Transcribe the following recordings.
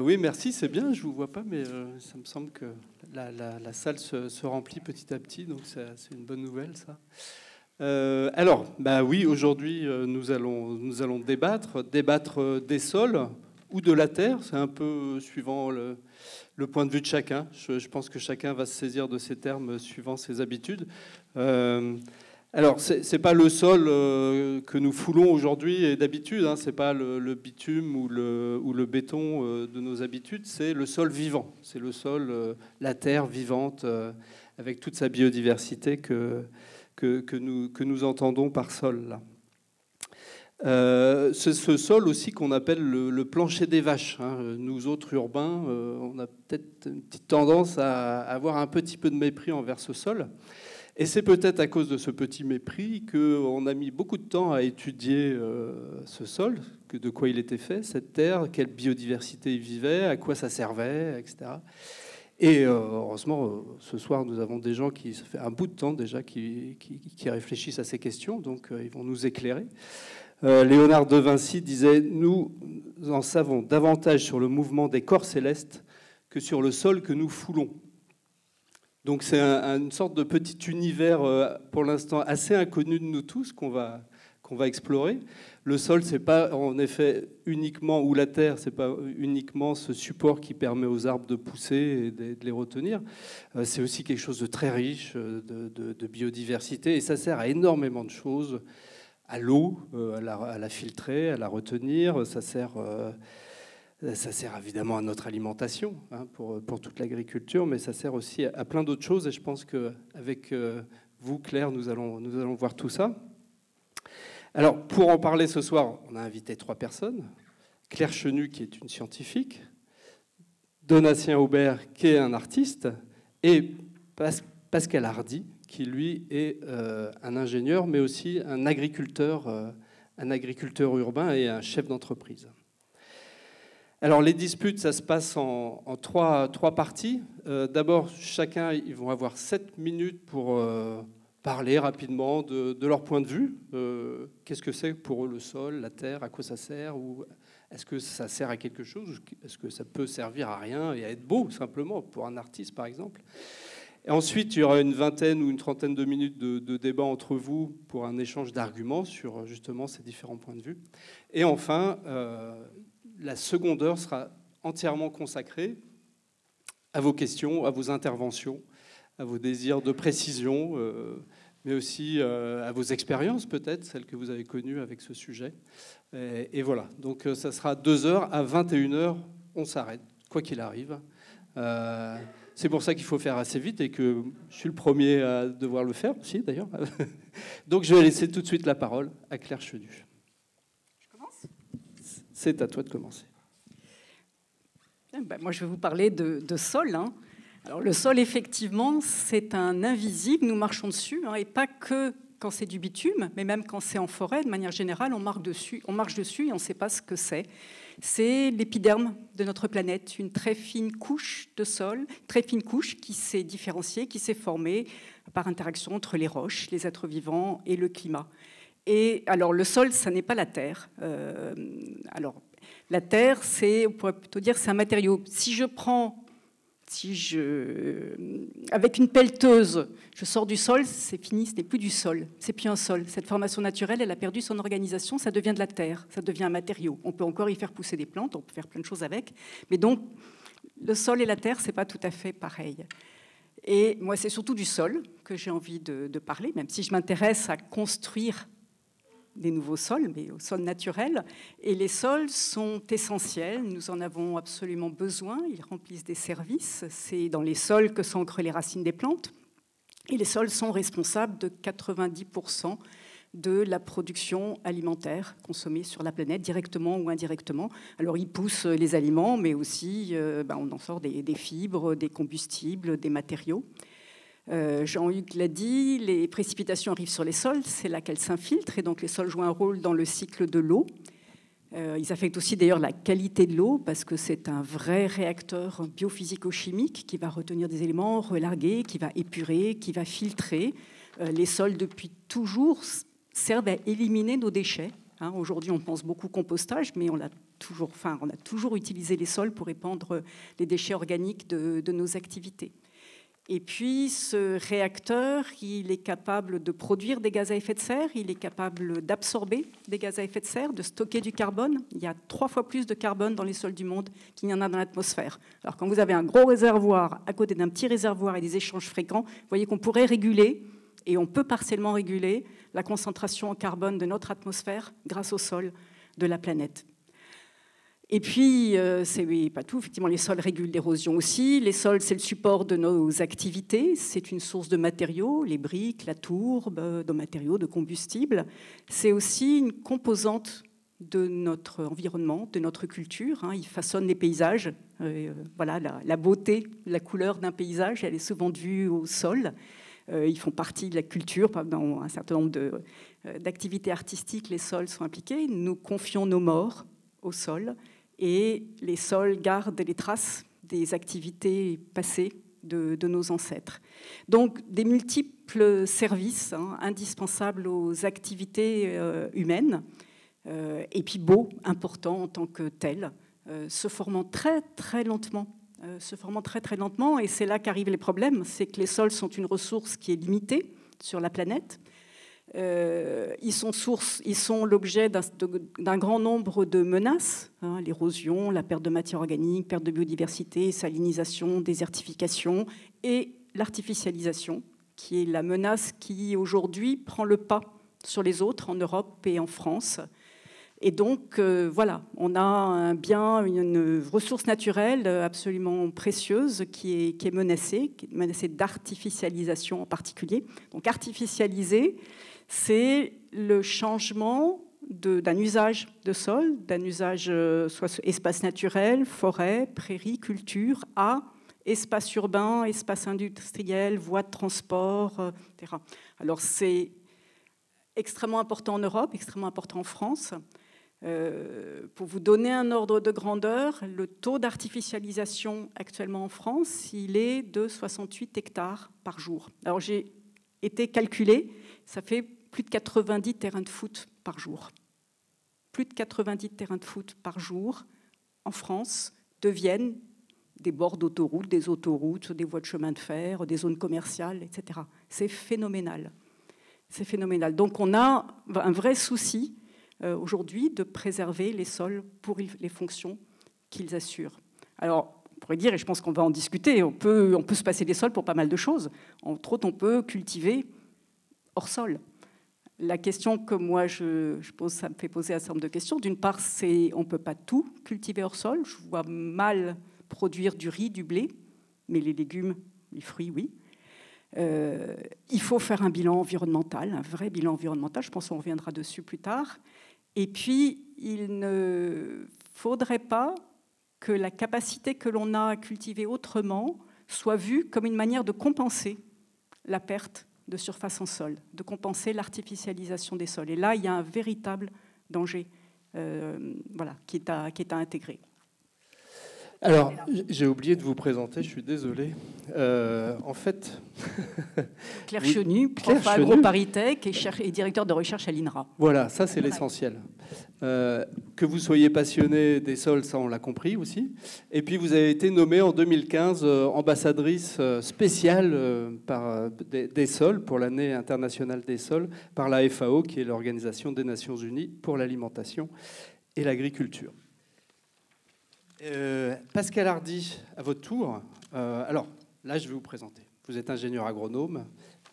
Oui, merci, c'est bien. Je ne vous vois pas, mais ça me semble que la salle se remplit petit à petit, donc c'est une bonne nouvelle, ça. Alors, bah oui, aujourd'hui, nous allons débattre des sols ou de la terre. C'est un peu suivant le point de vue de chacun. Je pense que chacun va se saisir de ces termes suivant ses habitudes. Alors, c'est pas le sol que nous foulons aujourd'hui et d'habitude, hein, c'est pas le bitume ou le béton de nos habitudes, c'est le sol vivant. C'est le sol, la terre vivante, avec toute sa biodiversité que nous entendons par sol, là. C'est ce sol aussi qu'on appelle le plancher des vaches, hein. Nous autres urbains, on a peut-être une petite tendance à avoir un petit peu de mépris envers ce sol. Et c'est peut-être à cause de ce petit mépris qu'on a mis beaucoup de temps à étudier ce sol, de quoi il était fait, cette terre, quelle biodiversité il vivait, à quoi ça servait, etc. Et heureusement, ce soir, nous avons des gens qui, ça fait un bout de temps déjà, qui réfléchissent à ces questions, donc ils vont nous éclairer. Léonard de Vinci disait « Nous en savons davantage sur le mouvement des corps célestes que sur le sol que nous foulons ». Donc c'est une sorte de petit univers, pour l'instant, assez inconnu de nous tous, qu'on va explorer. Le sol, c'est pas en effet uniquement, ou la terre, c'est pas uniquement ce support qui permet aux arbres de pousser et de les retenir. C'est aussi quelque chose de très riche, de biodiversité, et ça sert à énormément de choses. À l'eau, à la filtrer, à la retenir. Ça sert évidemment à notre alimentation, hein, pour toute l'agriculture, mais ça sert aussi à plein d'autres choses. Et je pense qu'avec vous, Claire, nous allons voir tout ça. Alors, pour en parler ce soir, on a invité 3 personnes. Claire Chenu, qui est une scientifique, Donatien Aubert, qui est un artiste, et Pascal Hardy, qui lui est un ingénieur, mais aussi un agriculteur urbain et un chef d'entreprise. Alors les disputes, ça se passe en 3 parties. D'abord, chacun, ils vont avoir 7 minutes pour parler rapidement de leur point de vue. Qu'est-ce que c'est pour eux le sol, la terre, à quoi ça sert, ou est-ce que ça sert à quelque chose, est-ce que ça peut servir à rien et à être beau, simplement, pour un artiste, par exemple. Et ensuite, il y aura une vingtaine ou une trentaine de minutes de débat entre vous pour un échange d'arguments sur justement ces différents points de vue. Et enfin, la seconde heure sera entièrement consacrée à vos questions, à vos interventions, à vos désirs de précision, mais aussi à vos expériences peut-être, celles que vous avez connues avec ce sujet. Et voilà, donc ça sera 2 heures. À 21 heures, on s'arrête, quoi qu'il arrive. C'est pour ça qu'il faut faire assez vite et que je suis le premier à devoir le faire aussi, d'ailleurs. Donc je vais laisser tout de suite la parole à Claire Chenu. Je commence ? C'est à toi de commencer. Ben, moi, je vais vous parler de sol, hein. Alors, le sol, effectivement, c'est un invisible. Nous marchons dessus, hein, et pas que quand c'est du bitume, mais même quand c'est en forêt. De manière générale, on marche dessus et on ne sait pas ce que c'est. C'est l'épiderme de notre planète, une très fine couche de sol, très fine couche qui s'est différenciée, qui s'est formée par interaction entre les roches, les êtres vivants et le climat. Et alors, le sol, ça n'est pas la terre. La terre, on pourrait plutôt dire, c'est un matériau. Avec une pelleteuse, je sors du sol, c'est fini, ce n'est plus du sol, c'est plus un sol. Cette formation naturelle, elle a perdu son organisation, ça devient de la terre, ça devient un matériau. On peut encore y faire pousser des plantes, on peut faire plein de choses avec, mais donc le sol et la terre, c'est pas tout à fait pareil. Et moi, c'est surtout du sol que j'ai envie de parler, même si je m'intéresse à construire des nouveaux sols, mais aux sols naturels. Et les sols sont essentiels, nous en avons absolument besoin, ils remplissent des services. C'est dans les sols que s'ancrent les racines des plantes. Et les sols sont responsables de 90% de la production alimentaire consommée sur la planète, directement ou indirectement. Alors ils poussent les aliments, mais aussi on en sort des fibres, des combustibles, des matériaux. Jean-Hugues l'a dit, les précipitations arrivent sur les sols, c'est là qu'elles s'infiltrent, et donc les sols jouent un rôle dans le cycle de l'eau. Ils affectent aussi d'ailleurs la qualité de l'eau, parce que c'est un vrai réacteur biophysico-chimique qui va retenir des éléments, relarguer, qui va épurer, qui va filtrer. Les sols, depuis toujours, servent à éliminer nos déchets. Aujourd'hui, on pense beaucoup compostage, mais on l'a on a toujours utilisé les sols pour épandre les déchets organiques de nos activités. Et puis, ce réacteur, il est capable de produire des gaz à effet de serre, il est capable d'absorber des gaz à effet de serre, de stocker du carbone. Il y a 3 fois plus de carbone dans les sols du monde qu'il y en a dans l'atmosphère. Alors, quand vous avez un gros réservoir à côté d'un petit réservoir et des échanges fréquents, vous voyez qu'on pourrait réguler, et on peut partiellement réguler, la concentration en carbone de notre atmosphère grâce au sol de la planète. Et puis, c'est pas tout, effectivement, les sols régulent l'érosion aussi. Les sols, c'est le support de nos activités. C'est une source de matériaux, les briques, la tourbe, de matériaux, de combustible. C'est aussi une composante de notre environnement, de notre culture. Il façonne les paysages. Voilà, la beauté, la couleur d'un paysage, elle est souvent due au sol. Ils font partie de la culture. Dans un certain nombre d'activités artistiques, les sols sont impliqués. Nous confions nos morts au sol. Et les sols gardent les traces des activités passées de nos ancêtres. Donc, des multiples services indispensables aux activités humaines, et puis beaux, importants en tant que tels, se formant très, très lentement. Et c'est là qu'arrivent les problèmes, c'est que les sols sont une ressource qui est limitée sur la planète. Ils sont l'objet d'un grand nombre de menaces, l'érosion, la perte de matière organique, perte de biodiversité, salinisation, désertification et l'artificialisation, qui est la menace qui aujourd'hui prend le pas sur les autres en Europe et en France. Et donc, voilà, on a un bien, une ressource naturelle absolument précieuse qui est menacée d'artificialisation en particulier. Donc, artificialiser, c'est le changement d'un usage de sol, d'un usage soit espace naturel, forêt, prairie, culture, à espace urbain, espace industriel, voies de transport, etc. Alors c'est extrêmement important en Europe, extrêmement important en France. Pour vous donner un ordre de grandeur, le taux d'artificialisation actuellement en France, il est de 68 hectares par jour. Alors j'ai été calculé, ça fait plus de 90 terrains de foot par jour. Plus de 90 terrains de foot par jour en France deviennent des bords d'autoroutes, des autoroutes, des voies de chemin de fer, des zones commerciales, etc. C'est phénoménal. C'est phénoménal. Donc on a un vrai souci aujourd'hui de préserver les sols pour les fonctions qu'ils assurent. Alors, on pourrait dire, et je pense qu'on va en discuter, on peut se passer des sols pour pas mal de choses. Entre autres, on peut cultiver hors sol. La question que moi je pose, ça me fait poser un certain nombre de questions. D'une part, on ne peut pas tout cultiver hors sol. Je vois mal produire du riz, du blé, mais les légumes, les fruits, oui. Il faut faire un bilan environnemental, un vrai bilan environnemental. Je pense qu'on reviendra dessus plus tard. Et puis, il ne faudrait pas que la capacité que l'on a à cultiver autrement soit vue comme une manière de compenser la perte de surface en sol, de compenser l'artificialisation des sols. Et là, il y a un véritable danger qui est à intégrer. Alors, j'ai oublié de vous présenter, je suis désolé. En fait... Claire Chenu, prof à AgroParisTech et directeur de recherche à l'INRA. Voilà, ça c'est l'essentiel. Que vous soyez passionné des sols, ça on l'a compris aussi. Et puis vous avez été nommée en 2015 ambassadrice spéciale des sols, pour l'année internationale des sols, par la FAO, qui est l'Organisation des Nations Unies pour l'alimentation et l'agriculture. Pascal Hardy, à votre tour. Alors, là, je vais vous présenter. Vous êtes ingénieur agronome,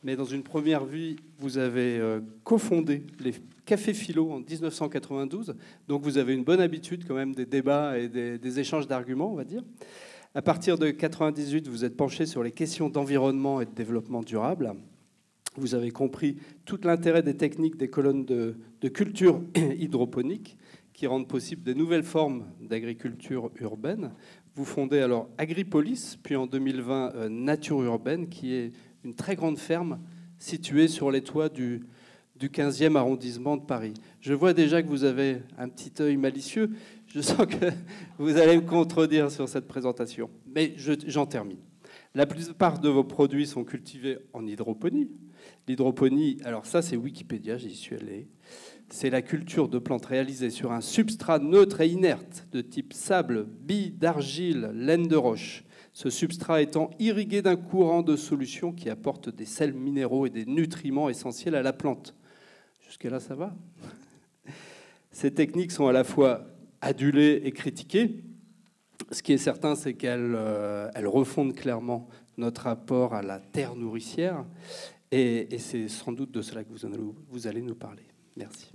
mais dans une première vie, vous avez cofondé les Cafés Philo en 1992. Donc, vous avez une bonne habitude quand même des débats et des échanges d'arguments, on va dire. À partir de 1998, vous êtes penché sur les questions d'environnement et de développement durable. Vous avez compris tout l'intérêt des techniques des colonnes de culture hydroponique, qui rendent possible de nouvelles formes d'agriculture urbaine. Vous fondez alors Agripolis, puis en 2020 Nature Urbaine, qui est une très grande ferme située sur les toits du 15e arrondissement de Paris. Je vois déjà que vous avez un petit œil malicieux. Je sens que vous allez me contredire sur cette présentation. Mais j'en termine. La plupart de vos produits sont cultivés en hydroponie. L'hydroponie, alors ça c'est Wikipédia, j'y suis allé. C'est la culture de plantes réalisée sur un substrat neutre et inerte de type sable, billes d'argile, laine de roche. Ce substrat étant irrigué d'un courant de solution qui apporte des sels minéraux et des nutriments essentiels à la plante. Jusqu'à là, ça va? Ces techniques sont à la fois adulées et critiquées. Ce qui est certain, c'est qu'elles refondent clairement notre rapport à la terre nourricière. Et c'est sans doute de cela que vous allez nous parler. Merci.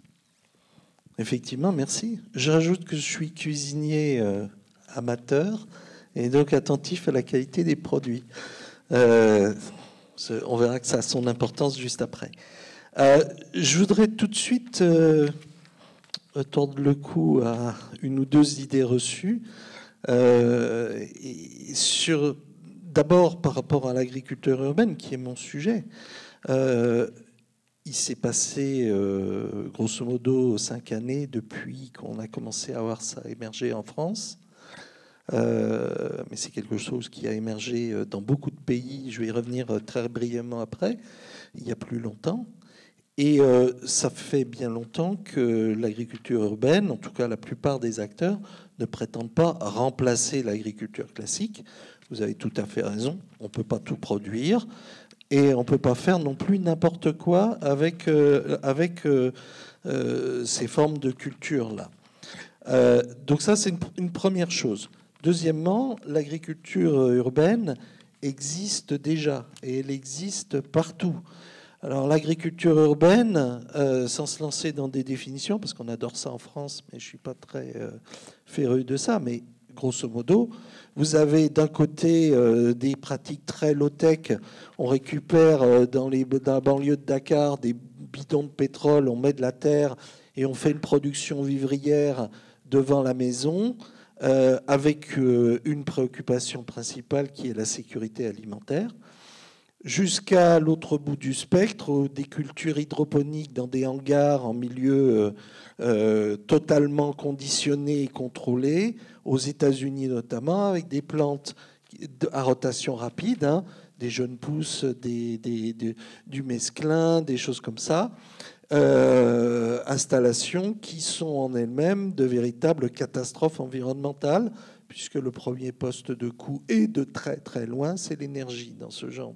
Effectivement, merci. Je rajoute que je suis cuisinier amateur et donc attentif à la qualité des produits. On verra que ça a son importance juste après. Je voudrais tout de suite tordre le cou à une ou deux idées reçues. D'abord, par rapport à l'agriculture urbaine, qui est mon sujet, il s'est passé, grosso modo, 5 années depuis qu'on a commencé à voir ça émerger en France. Mais c'est quelque chose qui a émergé dans beaucoup de pays. Je vais y revenir très brièvement après, il y a plus longtemps. Et ça fait bien longtemps que l'agriculture urbaine, en tout cas la plupart des acteurs, ne prétendent pas remplacer l'agriculture classique. Vous avez tout à fait raison, on ne peut pas tout produire et on ne peut pas faire non plus n'importe quoi avec ces formes de culture-là. Donc ça, c'est une première chose. Deuxièmement, l'agriculture urbaine existe déjà et elle existe partout. Alors l'agriculture urbaine, sans se lancer dans des définitions, parce qu'on adore ça en France, mais je ne suis pas très féru de ça, mais grosso modo, vous avez d'un côté des pratiques très low-tech. On récupère dans la banlieue de Dakar des bidons de pétrole, on met de la terre et on fait une production vivrière devant la maison, avec une préoccupation principale qui est la sécurité alimentaire. Jusqu'à l'autre bout du spectre, des cultures hydroponiques dans des hangars en milieu totalement conditionnés et contrôlés, aux États-Unis notamment, avec des plantes à rotation rapide, hein, des jeunes pousses, du mesclin, des choses comme ça. Installations qui sont en elles-mêmes de véritables catastrophes environnementales, puisque le premier poste de coût est de très très loin, c'est l'énergie dans ce genre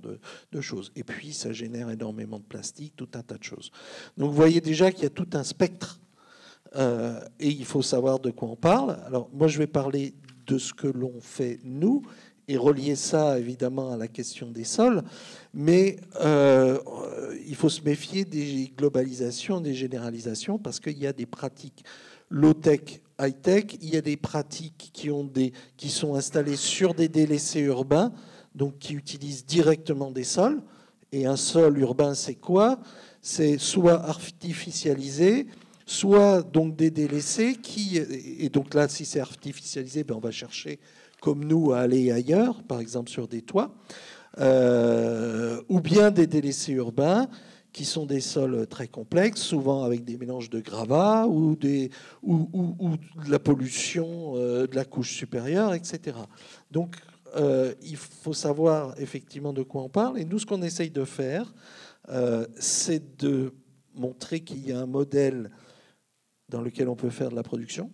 de choses. Et puis ça génère énormément de plastique, tout un tas de choses. Donc vous voyez déjà qu'il y a tout un spectre et il faut savoir de quoi on parle. Alors moi je vais parler de ce que l'on fait nous et relier ça évidemment à la question des sols, mais il faut se méfier des globalisations, des généralisations, parce qu'il y a des pratiques low-tech, high-tech, il y a des pratiques qui sont installées sur des délaissés urbains, donc qui utilisent directement des sols. Et un sol urbain, c'est quoi? C'est soit artificialisé, soit donc des délaissés et donc là, si c'est artificialisé, ben on va chercher, comme nous, à aller ailleurs, par exemple sur des toits, ou bien des délaissés urbains qui sont des sols très complexes, souvent avec des mélanges de gravats ou de la pollution de la couche supérieure, etc. Donc, il faut savoir effectivement de quoi on parle. Et nous, ce qu'on essaye de faire, c'est de montrer qu'il y a un modèle dans lequel on peut faire de la production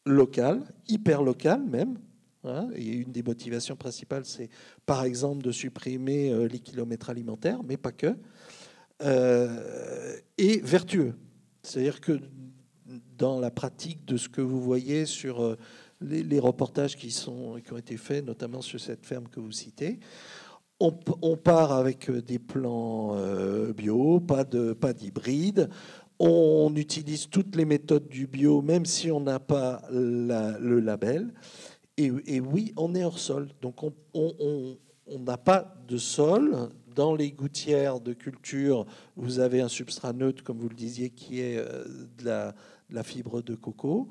locale, hyper locale même. Hein, et une des motivations principales, c'est par exemple de supprimer les kilomètres alimentaires, mais pas que. Et vertueux. C'est-à-dire que dans la pratique de ce que vous voyez sur les reportages qui ont été faits, notamment sur cette ferme que vous citez, on part avec des plants bio, pas d'hybride. On utilise toutes les méthodes du bio, même si on n'a pas le label. Et oui, on est hors sol. Donc on n'a pas de sol. Dans les gouttières de culture, vous avez un substrat neutre, comme vous le disiez, qui est de la fibre de coco.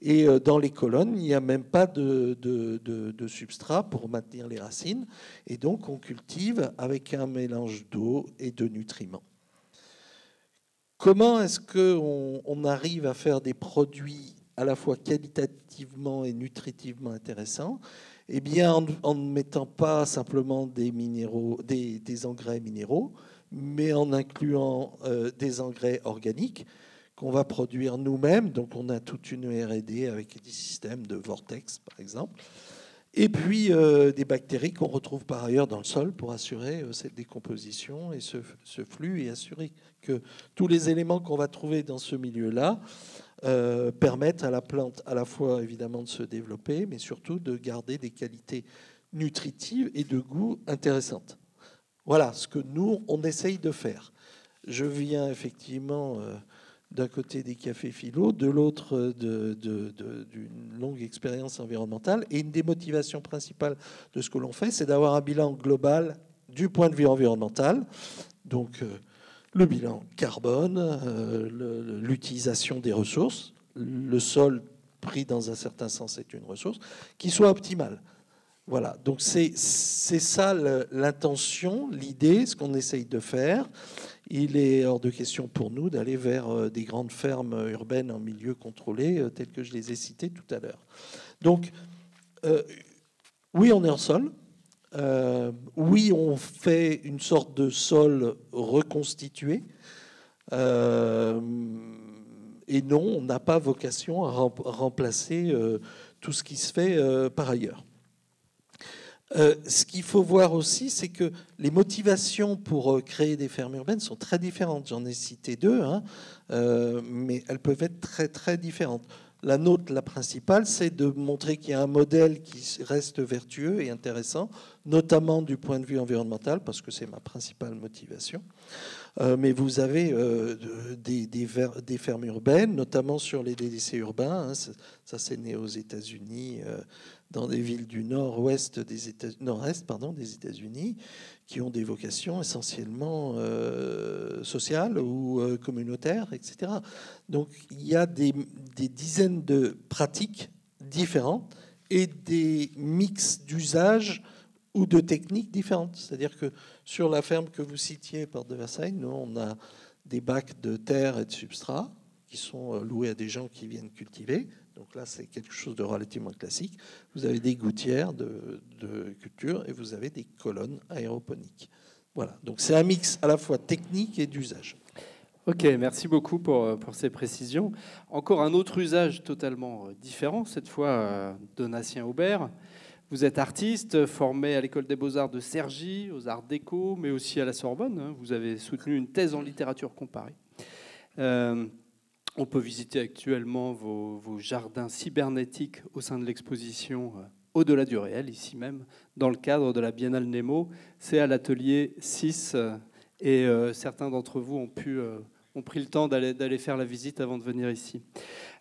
Et dans les colonnes, il n'y a même pas de substrat pour maintenir les racines. Et donc, on cultive avec un mélange d'eau et de nutriments. Comment est-ce qu'on arrive à faire des produits à la fois qualitativement et nutritivement intéressants? Eh bien, en ne mettant pas simplement des engrais minéraux, mais en incluant des engrais organiques qu'on va produire nous-mêmes. Donc on a toute une R&D avec des systèmes de vortex, par exemple. Et puis des bactéries qu'on retrouve par ailleurs dans le sol pour assurer cette décomposition et ce flux et assurer que tous les éléments qu'on va trouver dans ce milieu-là permettent à la plante à la fois évidemment de se développer, mais surtout de garder des qualités nutritives et de goût intéressantes. Voilà ce que nous, on essaye de faire. Je viens effectivement d'un côté des cafés philo, de l'autre d'une longue expérience environnementale. Et une des motivations principales de ce que l'on fait, c'est d'avoir un bilan global du point de vue environnemental. Donc le bilan carbone, l'utilisation des ressources, le sol pris dans un certain sens est une ressource, qui soit optimale. Voilà, donc c'est ça l'intention, l'idée, ce qu'on essaye de faire. Il est hors de question pour nous d'aller vers des grandes fermes urbaines en milieu contrôlé, telles que je les ai citées tout à l'heure. Donc, oui, on est en sol. Oui, on fait une sorte de sol reconstitué. Et non, on n'a pas vocation à remplacer tout ce qui se fait par ailleurs. Ce qu'il faut voir aussi, c'est que les motivations pour créer des fermes urbaines sont très différentes. J'en ai cité deux, hein, mais elles peuvent être très, très différentes. La nôtre, la principale, c'est de montrer qu'il y a un modèle qui reste vertueux et intéressant, notamment du point de vue environnemental, parce que c'est ma principale motivation. Mais vous avez des fermes urbaines, notamment sur les délaissés urbains. Hein, ça, c'est né aux États-Unis, dans des villes du nord-est des États-Unis, qui ont des vocations essentiellement sociales ou communautaires, etc. Donc il y a des dizaines de pratiques différentes et des mix d'usages ou de techniques différentes. C'est-à-dire que sur la ferme que vous citiez, Porte de Versailles, nous, on a des bacs de terre et de substrat qui sont loués à des gens qui viennent cultiver. Donc là, c'est quelque chose de relativement classique. Vous avez des gouttières de culture et vous avez des colonnes aéroponiques. Voilà. Donc c'est un mix à la fois technique et d'usage. Ok, merci beaucoup pour ces précisions. Encore un autre usage totalement différent, cette fois Donatien Aubert. Vous êtes artiste, formé à l'École des Beaux-Arts de Cergy, aux Arts Déco, mais aussi à la Sorbonne. Hein. Vous avez soutenu une thèse en littérature comparée. On peut visiter actuellement vos jardins cybernétiques au sein de l'exposition Au-delà du réel, ici même, dans le cadre de la Biennale Nemo. C'est à l'atelier 6 et certains d'entre vous ont pris le temps d'aller faire la visite avant de venir ici.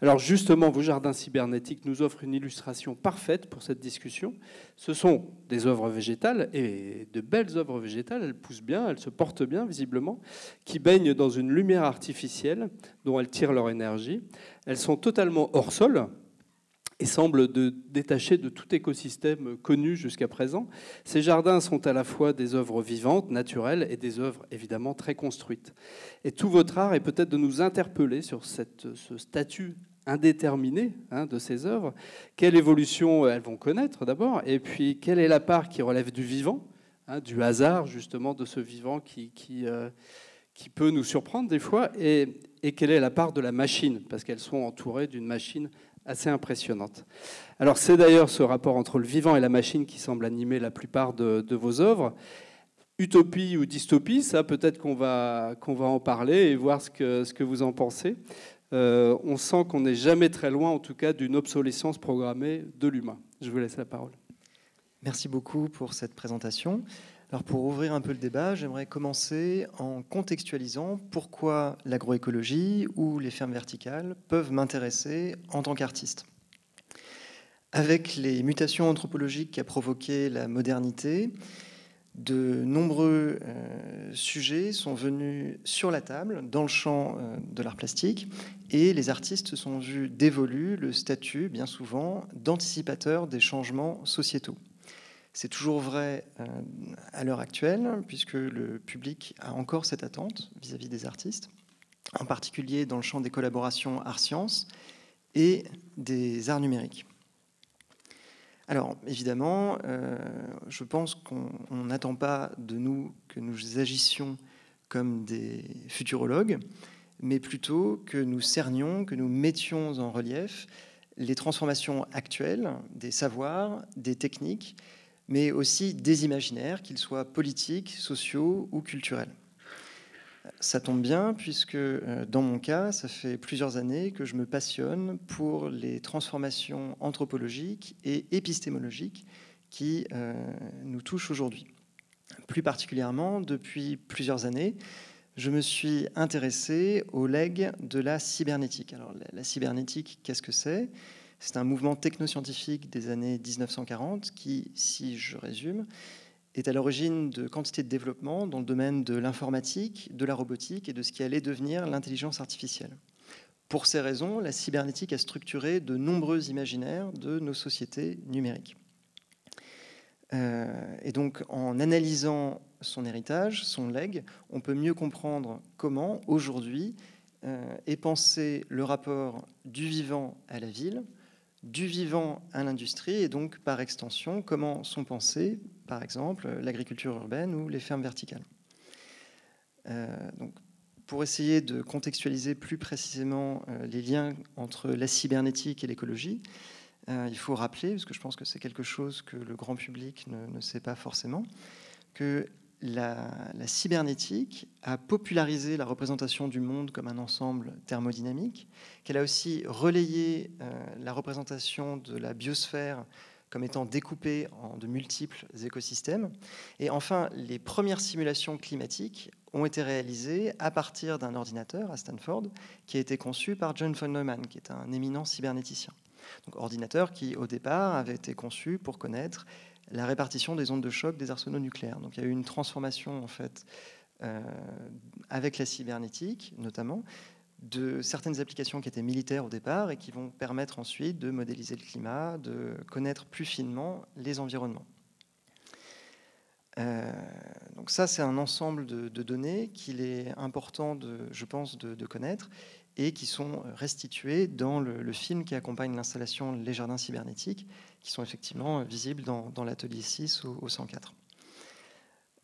Alors justement, vos jardins cybernétiques nous offrent une illustration parfaite pour cette discussion. Ce sont des œuvres végétales, et de belles œuvres végétales, elles poussent bien, elles se portent bien visiblement, qui baignent dans une lumière artificielle dont elles tirent leur énergie. Elles sont totalement hors sol et semblent détachées de tout écosystème connu jusqu'à présent. Ces jardins sont à la fois des œuvres vivantes, naturelles, et des œuvres évidemment très construites. Et tout votre art est peut-être de nous interpeller sur ce statut indéterminé de ces œuvres. Quelle évolution elles vont connaître d'abord, et puis quelle est la part qui relève du vivant, du hasard justement de ce vivant qui peut nous surprendre des fois, et quelle est la part de la machine, parce qu'elles sont entourées d'une machine assez impressionnante. Alors c'est d'ailleurs ce rapport entre le vivant et la machine qui semble animer la plupart de vos œuvres. Utopie ou dystopie, ça peut-être qu'on va en parler et voir ce que vous en pensez. On sent qu'on n'est jamais très loin, en tout cas, d'une obsolescence programmée de l'humain. Je vous laisse la parole. Merci beaucoup pour cette présentation. Alors pour ouvrir un peu le débat, j'aimerais commencer en contextualisant pourquoi l'agroécologie ou les fermes verticales peuvent m'intéresser en tant qu'artiste. Avec les mutations anthropologiques qu'a provoqué la modernité, de nombreux sujets sont venus sur la table dans le champ de l'art plastique et les artistes se sont vus dévolus le statut, bien souvent, d'anticipateurs des changements sociétaux. C'est toujours vrai à l'heure actuelle, puisque le public a encore cette attente vis-à-vis des artistes, en particulier dans le champ des collaborations art-sciences et des arts numériques. Alors, évidemment, je pense qu'on n'attend pas de nous que nous agissions comme des futurologues, mais plutôt que nous cernions, que nous mettions en relief les transformations actuelles des savoirs, des techniques, mais aussi des imaginaires, qu'ils soient politiques, sociaux ou culturels. Ça tombe bien puisque dans mon cas, ça fait plusieurs années que je me passionne pour les transformations anthropologiques et épistémologiques qui nous touchent aujourd'hui. Plus particulièrement, depuis plusieurs années, je me suis intéressé au legs de la cybernétique. Alors, la cybernétique, qu'est-ce que c'est ? C'est un mouvement technoscientifique des années 1940 qui, si je résume, est à l'origine de quantité de développement dans le domaine de l'informatique, de la robotique et de ce qui allait devenir l'intelligence artificielle. Pour ces raisons, la cybernétique a structuré de nombreux imaginaires de nos sociétés numériques. Et donc, en analysant son héritage, son legs, on peut mieux comprendre comment, aujourd'hui, est pensé le rapport du vivant à la ville, du vivant à l'industrie, et donc, par extension, comment sont pensées, par exemple, l'agriculture urbaine ou les fermes verticales. Donc, pour essayer de contextualiser plus précisément les liens entre la cybernétique et l'écologie, il faut rappeler, parce que je pense que c'est quelque chose que le grand public ne sait pas forcément, que la cybernétique a popularisé la représentation du monde comme un ensemble thermodynamique, qu'elle a aussi relayé la représentation de la biosphère comme étant découpée en de multiples écosystèmes. Et enfin, les premières simulations climatiques ont été réalisées à partir d'un ordinateur à Stanford qui a été conçu par John von Neumann, qui est un éminent cybernéticien. Donc, ordinateur qui, au départ, avait été conçu pour connaître la répartition des ondes de choc des arsenaux nucléaires. Donc, il y a eu une transformation, en fait, avec la cybernétique, notamment, de certaines applications qui étaient militaires au départ et qui vont permettre ensuite de modéliser le climat, de connaître plus finement les environnements. Donc ça, c'est un ensemble de données qu'il est important, je pense, de connaître et qui sont restituées dans le film qui accompagne l'installation Les Jardins cybernétiques, qui sont effectivement visibles dans l'atelier 6 au 104.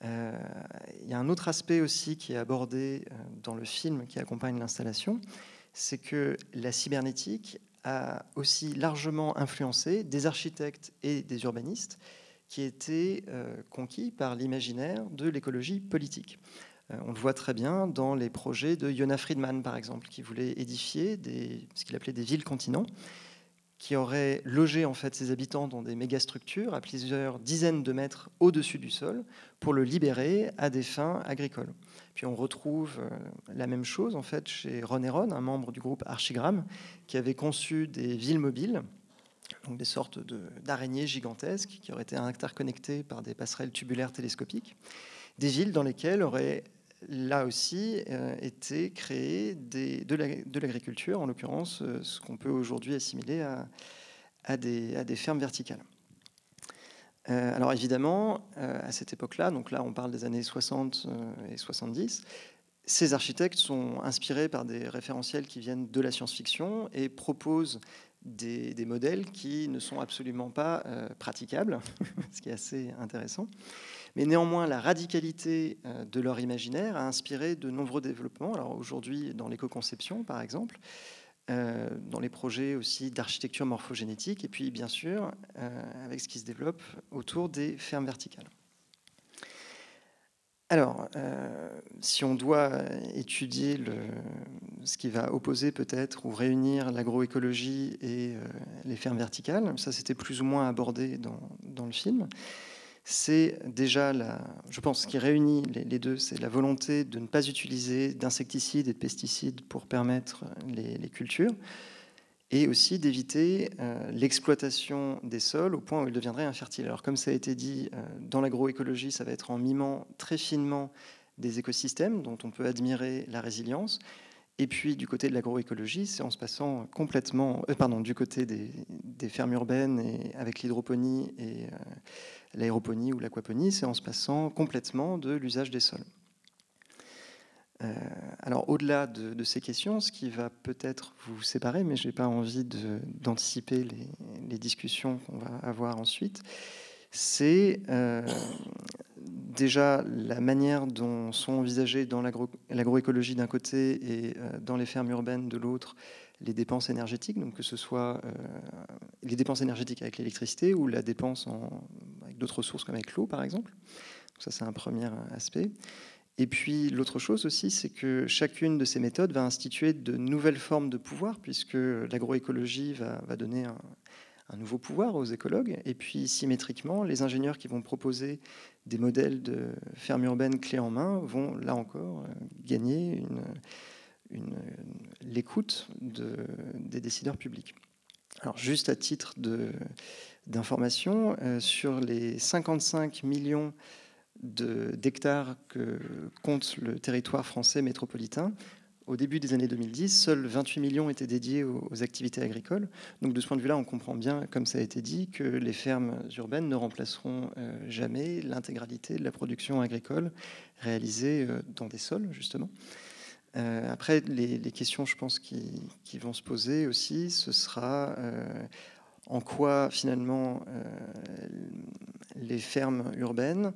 Il y a un autre aspect aussi qui est abordé dans le film qui accompagne l'installation, c'est que la cybernétique a aussi largement influencé des architectes et des urbanistes qui étaient conquis par l'imaginaire de l'écologie politique. On le voit très bien dans les projets de Yona Friedman, par exemple, qui voulait édifier ce qu'il appelait des villes-continents, qui auraient logé en fait ses habitants dans des mégastructures à plusieurs dizaines de mètres au-dessus du sol pour le libérer à des fins agricoles. Puis on retrouve la même chose en fait chez Ron Heron, un membre du groupe Archigram, qui avait conçu des villes mobiles, donc des sortes d'araignées gigantesques qui auraient été interconnectées par des passerelles tubulaires télescopiques, des villes dans lesquelles auraient là aussi été créées de l'agriculture, en l'occurrence ce qu'on peut aujourd'hui assimiler à des fermes verticales. Alors évidemment, à cette époque-là, donc là on parle des années 60 et 70, ces architectes sont inspirés par des référentiels qui viennent de la science-fiction et proposent des modèles qui ne sont absolument pas praticables, ce qui est assez intéressant. Mais néanmoins, la radicalité de leur imaginaire a inspiré de nombreux développements. Alors aujourd'hui, dans l'éco-conception, par exemple, dans les projets aussi d'architecture morphogénétique, et puis bien sûr, avec ce qui se développe autour des fermes verticales. Alors, si on doit étudier ce qui va opposer peut-être ou réunir l'agroécologie et les fermes verticales, ça c'était plus ou moins abordé dans le film, c'est déjà, je pense, ce qui réunit les deux, c'est la volonté de ne pas utiliser d'insecticides et de pesticides pour permettre les cultures, et aussi d'éviter l'exploitation des sols au point où ils deviendraient infertiles. Alors comme ça a été dit, dans l'agroécologie, ça va être en mimant très finement des écosystèmes dont on peut admirer la résilience. Et puis du côté de l'agroécologie, c'est en se passant complètement, du côté des fermes urbaines et avec l'hydroponie et l'aéroponie ou l'aquaponie, c'est en se passant complètement de l'usage des sols. Alors au-delà de ces questions, ce qui va peut-être vous séparer, mais je n'ai pas envie d'anticiper les discussions qu'on va avoir ensuite, c'est déjà, la manière dont sont envisagées dans l'agroécologie d'un côté et dans les fermes urbaines de l'autre, les dépenses énergétiques, donc que ce soit les dépenses énergétiques avec l'électricité ou la dépense avec d'autres ressources comme avec l'eau, par exemple. Donc ça, c'est un premier aspect. Et puis l'autre chose aussi, c'est que chacune de ces méthodes va instituer de nouvelles formes de pouvoir, puisque l'agroécologie va donner un nouveau pouvoir aux écologues. Et puis symétriquement, les ingénieurs qui vont proposer des modèles de fermes urbaines clés en main vont, là encore, gagner l'écoute des décideurs publics. Alors juste à titre d'information, sur les 55 millions d'hectares que compte le territoire français métropolitain, au début des années 2010, seuls 28 millions étaient dédiés aux activités agricoles. Donc de ce point de vue-là, on comprend bien, comme ça a été dit, que les fermes urbaines ne remplaceront jamais l'intégralité de la production agricole réalisée dans des sols, justement. Après, les questions, je pense, qui vont se poser aussi, ce sera en quoi, finalement, les fermes urbaines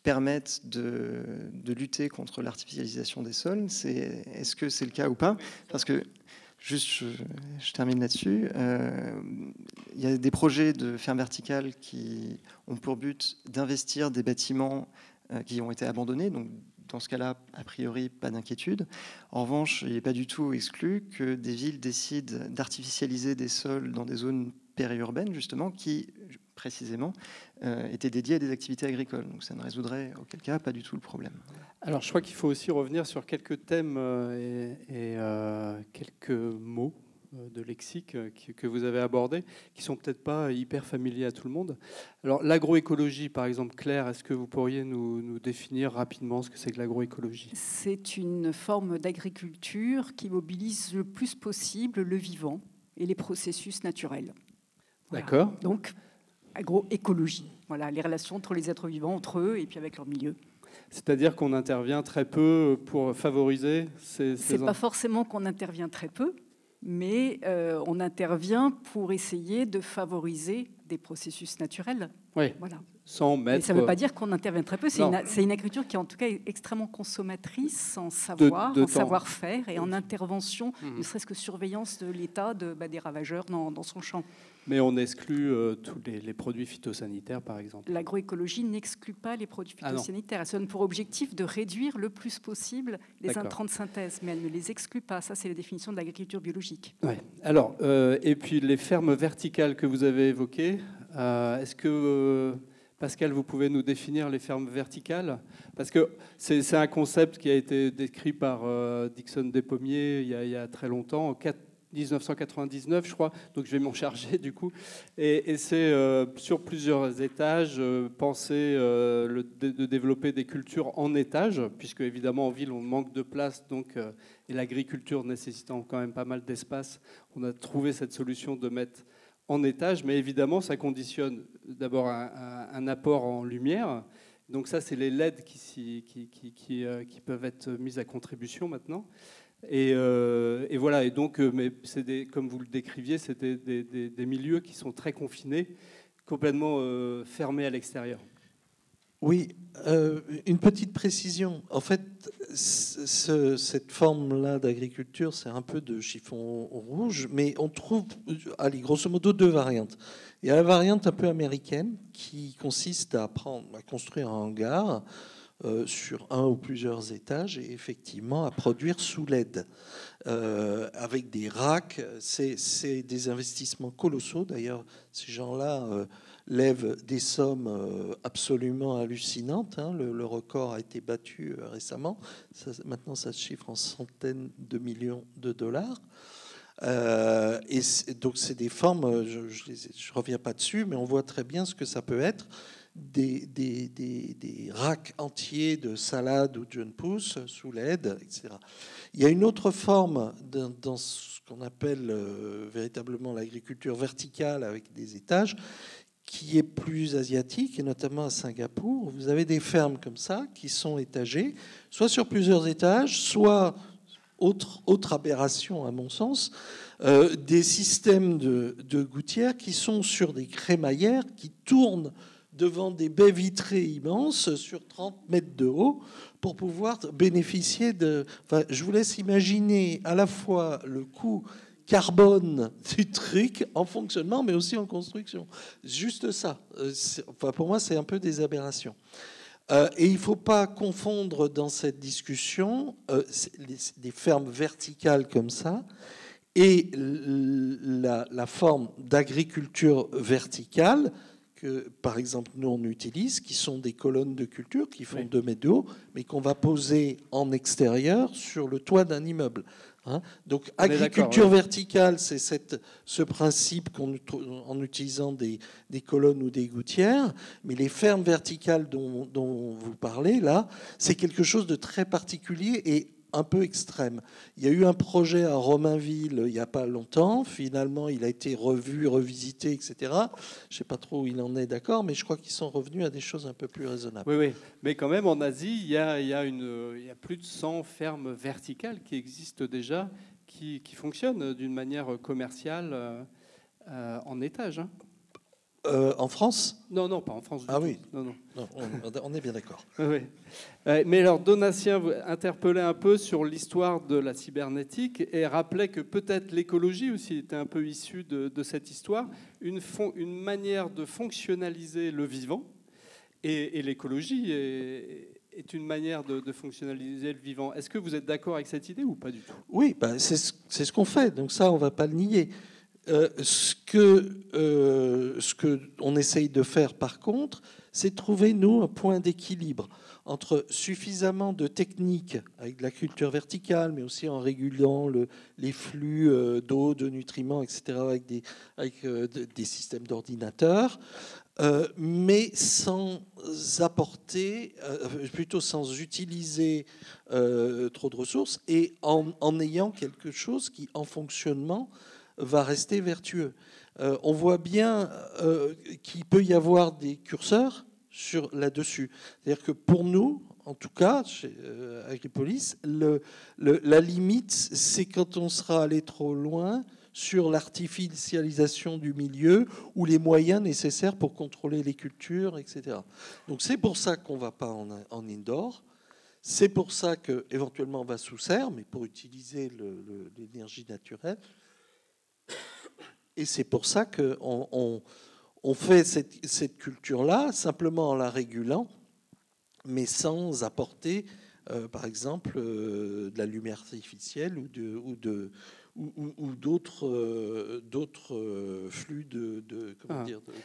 permettent de lutter contre l'artificialisation des sols. Est-ce que c'est le cas ou pas? Parce que, juste, je termine là-dessus, il y a des projets de fermes verticales qui ont pour but d'investir des bâtiments qui ont été abandonnés, donc dans ce cas-là, a priori, pas d'inquiétude. En revanche, il n'est pas du tout exclu que des villes décident d'artificialiser des sols dans des zones périurbaines, justement, qui, précisément, étaient dédiées à des activités agricoles. Donc ça ne résoudrait, auquel cas, pas du tout le problème. Alors, je crois qu'il faut aussi revenir sur quelques thèmes et quelques mots de lexique que vous avez abordés, qui sont peut-être pas hyper familiers à tout le monde. Alors, l'agroécologie, par exemple, Claire, est-ce que vous pourriez nous définir rapidement ce que c'est que l'agroécologie? C'est une forme d'agriculture qui mobilise le plus possible le vivant et les processus naturels. Voilà. D'accord. Donc, agroécologie, voilà, les relations entre les êtres vivants, entre eux et puis avec leur milieu. C'est-à-dire qu'on intervient très peu pour favoriser ces... C'est pas forcément qu'on intervient très peu, mais on intervient pour essayer de favoriser des processus naturels. Oui, voilà. Sans mettre... Mais ça ne veut pas dire qu'on intervient très peu. C'est une agriculture qui, en tout cas, est extrêmement consommatrice en savoir, en savoir-faire et en intervention, ne serait-ce que surveillance de l'état des ravageurs dans son champ. Mais on exclut tous les produits phytosanitaires, par exemple. L'agroécologie n'exclut pas les produits phytosanitaires. Elle se donne pour objectif de réduire le plus possible les intrants de synthèse, mais elle ne les exclut pas. Ça, c'est la définition de l'agriculture biologique. Ouais. Alors, et puis les fermes verticales que vous avez évoquées, est-ce que... Pascal, vous pouvez nous définir les fermes verticales? Parce que c'est un concept qui a été décrit par Dickson Despommiers il y a très longtemps, en 1999, je crois. Donc je vais m'en charger du coup. Et c'est sur plusieurs étages, penser de développer des cultures en étage, puisque évidemment en ville on manque de place, donc, et l'agriculture nécessitant quand même pas mal d'espace, on a trouvé cette solution de mettre en étage, mais évidemment, ça conditionne d'abord un apport en lumière. Donc ça, c'est les LED qui peuvent être mis à contribution maintenant. Et voilà. Et donc, mais comme vous le décriviez, c'était des milieux qui sont très confinés, complètement fermés à l'extérieur. Oui, une petite précision. En fait, cette forme-là d'agriculture, c'est un peu de chiffon rouge, mais on trouve, allez, grosso modo, deux variantes. Il y a la variante un peu américaine qui consiste à construire un hangar sur un ou plusieurs étages et effectivement à produire sous LED. Avec des racks, c'est des investissements colossaux. D'ailleurs, ces gens-là lèvent des sommes absolument hallucinantes. Le record a été battu récemment. Maintenant, ça se chiffre en centaines de millions de dollars. Et donc, c'est des formes, je ne reviens pas dessus, mais on voit très bien ce que ça peut être. Des racks entiers de salades ou de jeunes pousses sous LED, etc. Il y a une autre forme dans ce qu'on appelle véritablement l'agriculture verticale avec des étages qui est plus asiatique, et notamment à Singapour. Vous avez des fermes comme ça qui sont étagées, soit sur plusieurs étages, soit, autre aberration à mon sens, des systèmes de gouttières qui sont sur des crémaillères qui tournent devant des baies vitrées immenses sur 30 mètres de haut pour pouvoir bénéficier de... Enfin, je vous laisse imaginer à la fois le coût carbone du truc en fonctionnement, mais aussi en construction. Juste ça. Enfin, pour moi, c'est un peu des aberrations. Et il ne faut pas confondre dans cette discussion des fermes verticales comme ça et la forme d'agriculture verticale que, par exemple, nous, on utilise, qui sont des colonnes de culture qui font 2 mètres de haut, mais qu'on va poser en extérieur sur le toit d'un immeuble. Donc, agriculture verticale, c'est ce principe en utilisant des colonnes ou des gouttières, mais les fermes verticales dont vous parlez, là, c'est quelque chose de très particulier et un peu extrême. Il y a eu un projet à Romainville il n'y a pas longtemps. Finalement, il a été revu, revisité, etc. Je ne sais pas trop où il en est, d'accord, mais je crois qu'ils sont revenus à des choses un peu plus raisonnables. Oui, oui. Mais quand même, en Asie, il y a plus de 100 fermes verticales qui existent déjà, qui fonctionnent d'une manière commerciale en étage. En France ? Non, pas en France du tout. Oui. Non. On est bien d'accord. Oui. Mais alors, Donatien interpellait un peu sur l'histoire de la cybernétique et rappelait que peut-être l'écologie aussi était un peu issue de cette histoire, une manière de fonctionnaliser le vivant. Et l'écologie est une manière de fonctionnaliser le vivant. Est-ce que vous êtes d'accord avec cette idée ou pas du tout ? Oui, c'est ce qu'on fait. Donc ça, on ne va pas le nier. Ce que on essaye de faire, par contre, c'est trouver, nous, un point d'équilibre entre suffisamment de techniques avec de la culture verticale, mais aussi en régulant les flux d'eau, de nutriments, etc., avec des systèmes d'ordinateurs, mais sans apporter, plutôt sans utiliser trop de ressources et en ayant quelque chose qui, en fonctionnement, va rester vertueux. On voit bien qu'il peut y avoir des curseurs là-dessus. C'est-à-dire que pour nous, en tout cas, chez Agripolis, la limite, c'est quand on sera allé trop loin sur l'artificialisation du milieu ou les moyens nécessaires pour contrôler les cultures, etc. Donc c'est pour ça qu'on ne va pas en indoor. C'est pour ça qu'éventuellement on va sous serre, mais pour utiliser l'énergie naturelle. Et c'est pour ça qu'on fait cette culture-là simplement en la régulant, mais sans apporter, par exemple, de la lumière artificielle ou d'autres flux de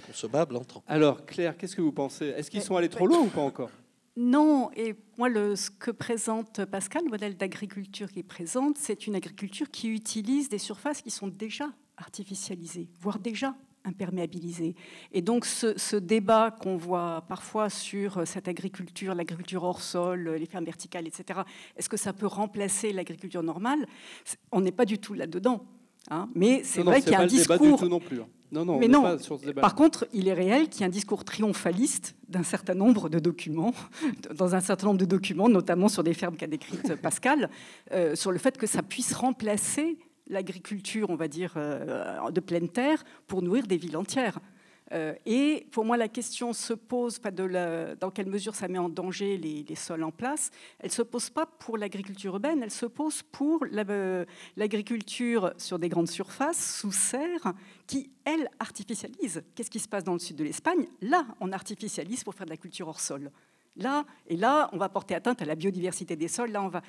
consommables entrants. Alors, Claire, qu'est-ce que vous pensez ? Est-ce qu'ils sont allés trop loin ou pas encore ? Non, et moi, ce que présente Pascal, le modèle d'agriculture qui présente, c'est une agriculture qui utilise des surfaces qui sont déjà artificialisées, voire déjà imperméabilisées. Et donc, ce débat qu'on voit parfois sur cette agriculture, l'agriculture hors sol, les fermes verticales, etc., est-ce que ça peut remplacer l'agriculture normale ? On n'est pas du tout là-dedans. Mais c'est vrai qu'il y a un discours... Pas du tout non plus. Non, mais non. Pas sur ce débat. Par contre, il est réel qu'il y a un discours triomphaliste d'un certain nombre de documents, notamment sur des fermes qu'a décrites Pascal, sur le fait que ça puisse remplacer l'agriculture, on va dire, de pleine terre pour nourrir des villes entières. Et pour moi, la question se pose, dans quelle mesure ça met en danger les sols en place. Elle ne se pose pas pour l'agriculture urbaine, elle se pose pour l'agriculture sur des grandes surfaces, sous serre, qui, elle, artificialise. Qu'est-ce qui se passe dans le sud de l'Espagne ? Là, on artificialise pour faire de la culture hors sol. Là, on va porter atteinte à la biodiversité des sols. Là, on va...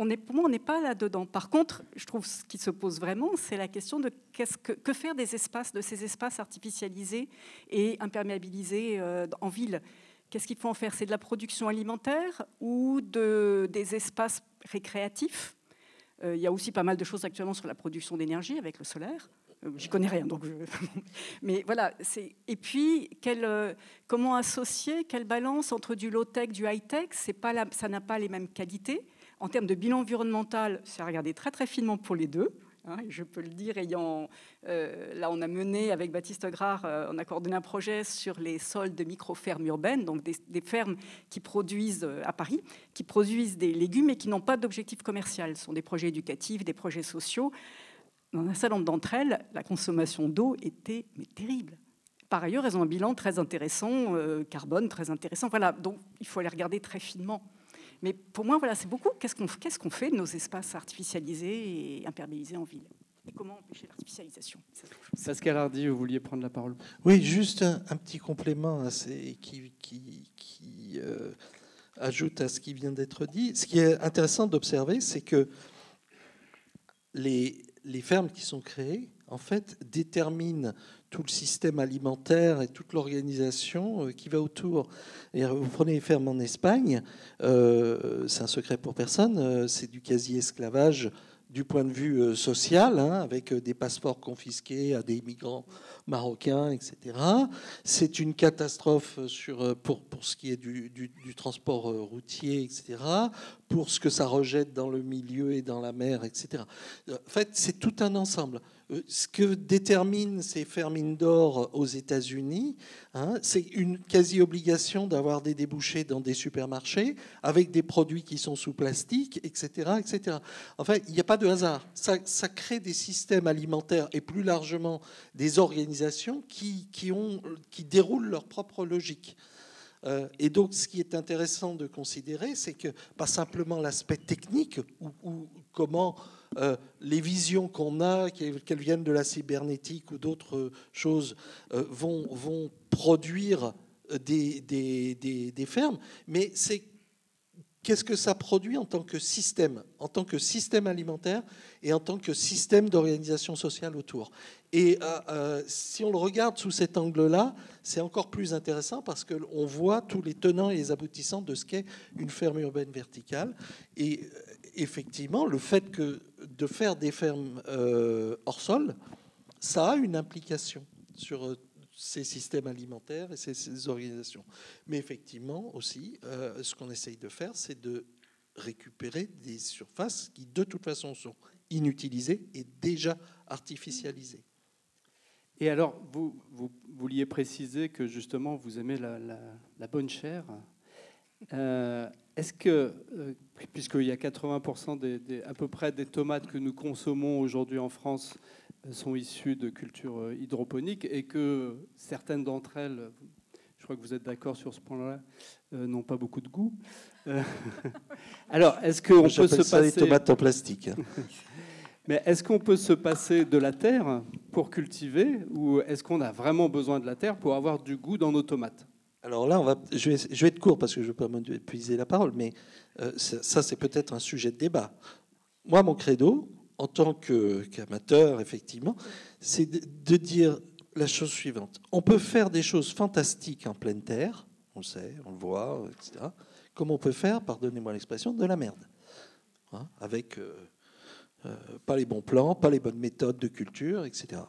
Mais pour moi, on n'est pas là-dedans. Par contre, je trouve ce qui se pose vraiment, c'est la question de que faire de ces espaces artificialisés et imperméabilisés en ville. Qu'est-ce qu'il faut en faire ? C'est de la production alimentaire ou des espaces récréatifs ? Il y a aussi pas mal de choses actuellement sur la production d'énergie avec le solaire. J'y connais rien, donc mais voilà. Et puis, comment associer, quelle balance entre du low-tech, du high-tech ? Ça n'a pas les mêmes qualités. En termes de bilan environnemental, c'est à regarder très très finement pour les deux. Je peux le dire, là on a mené avec Baptiste Grard, on a coordonné un projet sur les sols de micro-fermes urbaines, donc des fermes qui produisent, à Paris, qui produisent des légumes et qui n'ont pas d'objectif commercial. Ce sont des projets éducatifs, des projets sociaux. Dans un certain nombre d'entre elles, la consommation d'eau était terrible. par ailleurs, elles ont un bilan très intéressant, carbone très intéressant. Voilà, donc il faut les regarder très finement. Mais pour moi, voilà, c'est beaucoup. Qu'est-ce qu'on fait de nos espaces artificialisés et imperméabilisés en ville? Et comment empêcher l'artificialisation? Pascal Hardy, vous vouliez prendre la parole? Oui, juste un petit complément qui ajoute à ce qui vient d'être dit. Ce qui est intéressant d'observer, c'est que les fermes qui sont créées, en fait, déterminent tout le système alimentaire et toute l'organisation qui va autour. Et vous prenez les fermes en Espagne, c'est un secret pour personne, c'est du quasi-esclavage du point de vue social, avec des passeports confisqués à des migrants marocains, etc. C'est une catastrophe pour ce qui est du transport routier, etc., pour ce que ça rejette dans le milieu et dans la mer, etc. En fait, c'est tout un ensemble. Ce que déterminent ces fermes indoor aux États-Unis, c'est une quasi-obligation d'avoir des débouchés dans des supermarchés avec des produits qui sont sous plastique, etc., etc. En fait, il n'y a pas de hasard. Ça crée des systèmes alimentaires et plus largement des organisations qui déroulent leur propre logique. Et donc, ce qui est intéressant de considérer, c'est que pas simplement l'aspect technique ou comment les visions qu'on a, qu'elles viennent de la cybernétique ou d'autres choses, vont produire des fermes, mais c'est qu'est-ce que ça produit en tant que système alimentaire et en tant que système d'organisation sociale autour. Et si on le regarde sous cet angle-là, c'est encore plus intéressant parce qu'on voit tous les tenants et les aboutissants de ce qu'est une ferme urbaine verticale. Et effectivement, le fait de faire des fermes hors sol, ça a une implication sur ces systèmes alimentaires et ces organisations. Mais effectivement aussi, ce qu'on essaye de faire, c'est de récupérer des surfaces qui de toute façon sont inutilisées et déjà artificialisées. Et alors, vous vouliez préciser que justement vous aimez la bonne chair. Est-ce que, puisqu'il y a 80% à peu près des tomates que nous consommons aujourd'hui en France sont issues de cultures hydroponiques et que certaines d'entre elles, je crois que vous êtes d'accord sur ce point-là, n'ont pas beaucoup de goût. Alors, est-ce qu'on peut se passer des tomates en plastique? Mais est-ce qu'on peut se passer de la terre pour cultiver ou est-ce qu'on a vraiment besoin de la terre pour avoir du goût dans nos tomates? Alors là, je vais être court parce que je ne veux pas m'épuiser la parole, mais ça, c'est peut-être un sujet de débat. Moi, mon credo, en tant qu'amateur, effectivement, c'est de dire la chose suivante. On peut faire des choses fantastiques en pleine terre, on le sait, on le voit, etc., comme on peut faire, pardonnez-moi l'expression, de la merde. Avec pas les bons plans, pas les bonnes méthodes de culture, etc.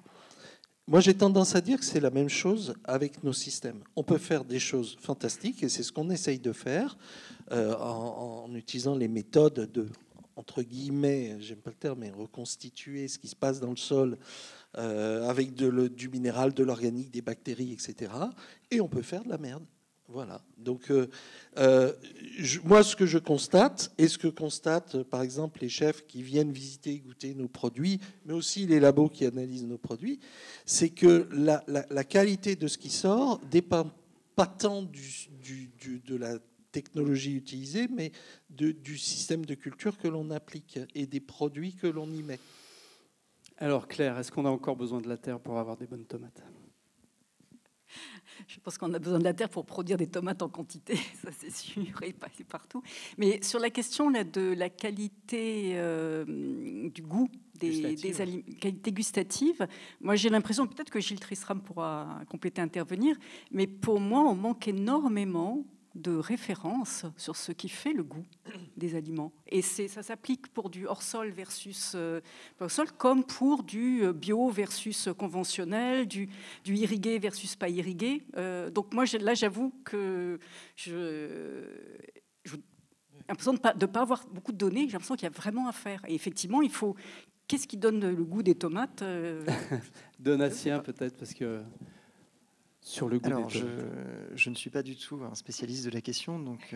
Moi, j'ai tendance à dire que c'est la même chose avec nos systèmes. On peut faire des choses fantastiques, et c'est ce qu'on essaye de faire en utilisant les méthodes de, entre guillemets, j'aime pas le terme, mais reconstituer ce qui se passe dans le sol avec du minéral, de l'organique, des bactéries, etc. Et on peut faire de la merde. Voilà. Donc, moi, ce que je constate, et ce que constatent, par exemple, les chefs qui viennent visiter, goûter nos produits, mais aussi les labos qui analysent nos produits, c'est que la qualité de ce qui sort dépend pas tant de la technologie utilisée, mais du système de culture que l'on applique et des produits que l'on y met. Alors, Claire, est-ce qu'on a encore besoin de la terre pour avoir des bonnes tomates ? Je pense qu'on a besoin de la terre pour produire des tomates en quantité, ça c'est sûr, et pas partout. Mais sur la question là, de la qualité du goût, qualité gustative, moi j'ai l'impression, peut-être que Gilles Tristram pourra compléter, intervenir, mais pour moi on manque énormément de références sur ce qui fait le goût des aliments. Et ça s'applique pour du hors-sol versus hors-sol, comme pour du bio versus conventionnel, du irrigué versus pas irrigué. Donc moi, là, j'avoue que j'ai l'impression de ne pas avoir beaucoup de données. J'ai l'impression qu'il y a vraiment à faire. Et effectivement, il faut... Qu'est-ce qui donne le goût des tomates Donatien, peut-être, parce que... Sur le goût. Alors, je ne suis pas du tout un spécialiste de la question, donc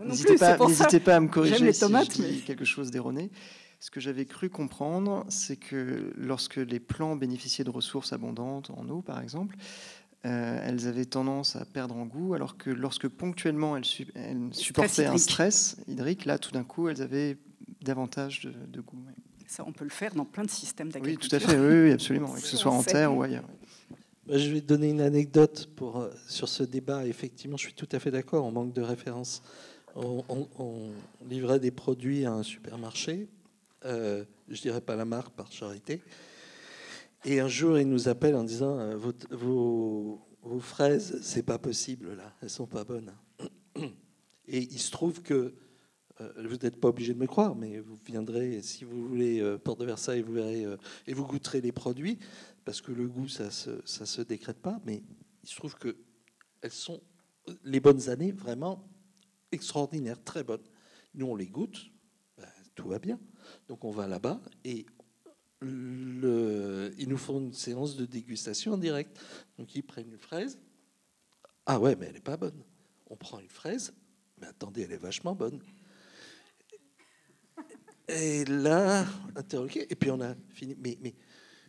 n'hésitez pas à me corriger si je dis quelque chose d'erroné. Ce que j'avais cru comprendre, c'est que lorsque les plants bénéficiaient de ressources abondantes en eau, par exemple, elles avaient tendance à perdre en goût, alors que lorsque ponctuellement elles supportaient un stress hydrique, là tout d'un coup elles avaient davantage de goût. Oui. Ça, on peut le faire dans plein de systèmes d'agriculture. Oui, tout à fait, oui, absolument, que ce soit en terre ou ailleurs. Je vais donner une anecdote sur ce débat. Effectivement, je suis tout à fait d'accord, on manque de références. On livrait des produits à un supermarché, je ne dirais pas la marque par charité, et un jour il nous appelle en disant vos fraises, c'est pas possible là, elles sont pas bonnes. Et il se trouve que vous n'êtes pas obligé de me croire, mais vous viendrez, si vous voulez, Porte de Versailles, vous verrez, et vous goûterez les produits, parce que le goût, ça se décrète pas, mais il se trouve que elles sont, les bonnes années, vraiment extraordinaires, très bonnes. Nous, on les goûte, ben, tout va bien. Donc, on va là-bas, et ils nous font une séance de dégustation en direct. Donc, ils prennent une fraise. Ah ouais, mais elle n'est pas bonne. On prend une fraise, mais attendez, elle est vachement bonne. Et là, interrogué, et puis on a fini.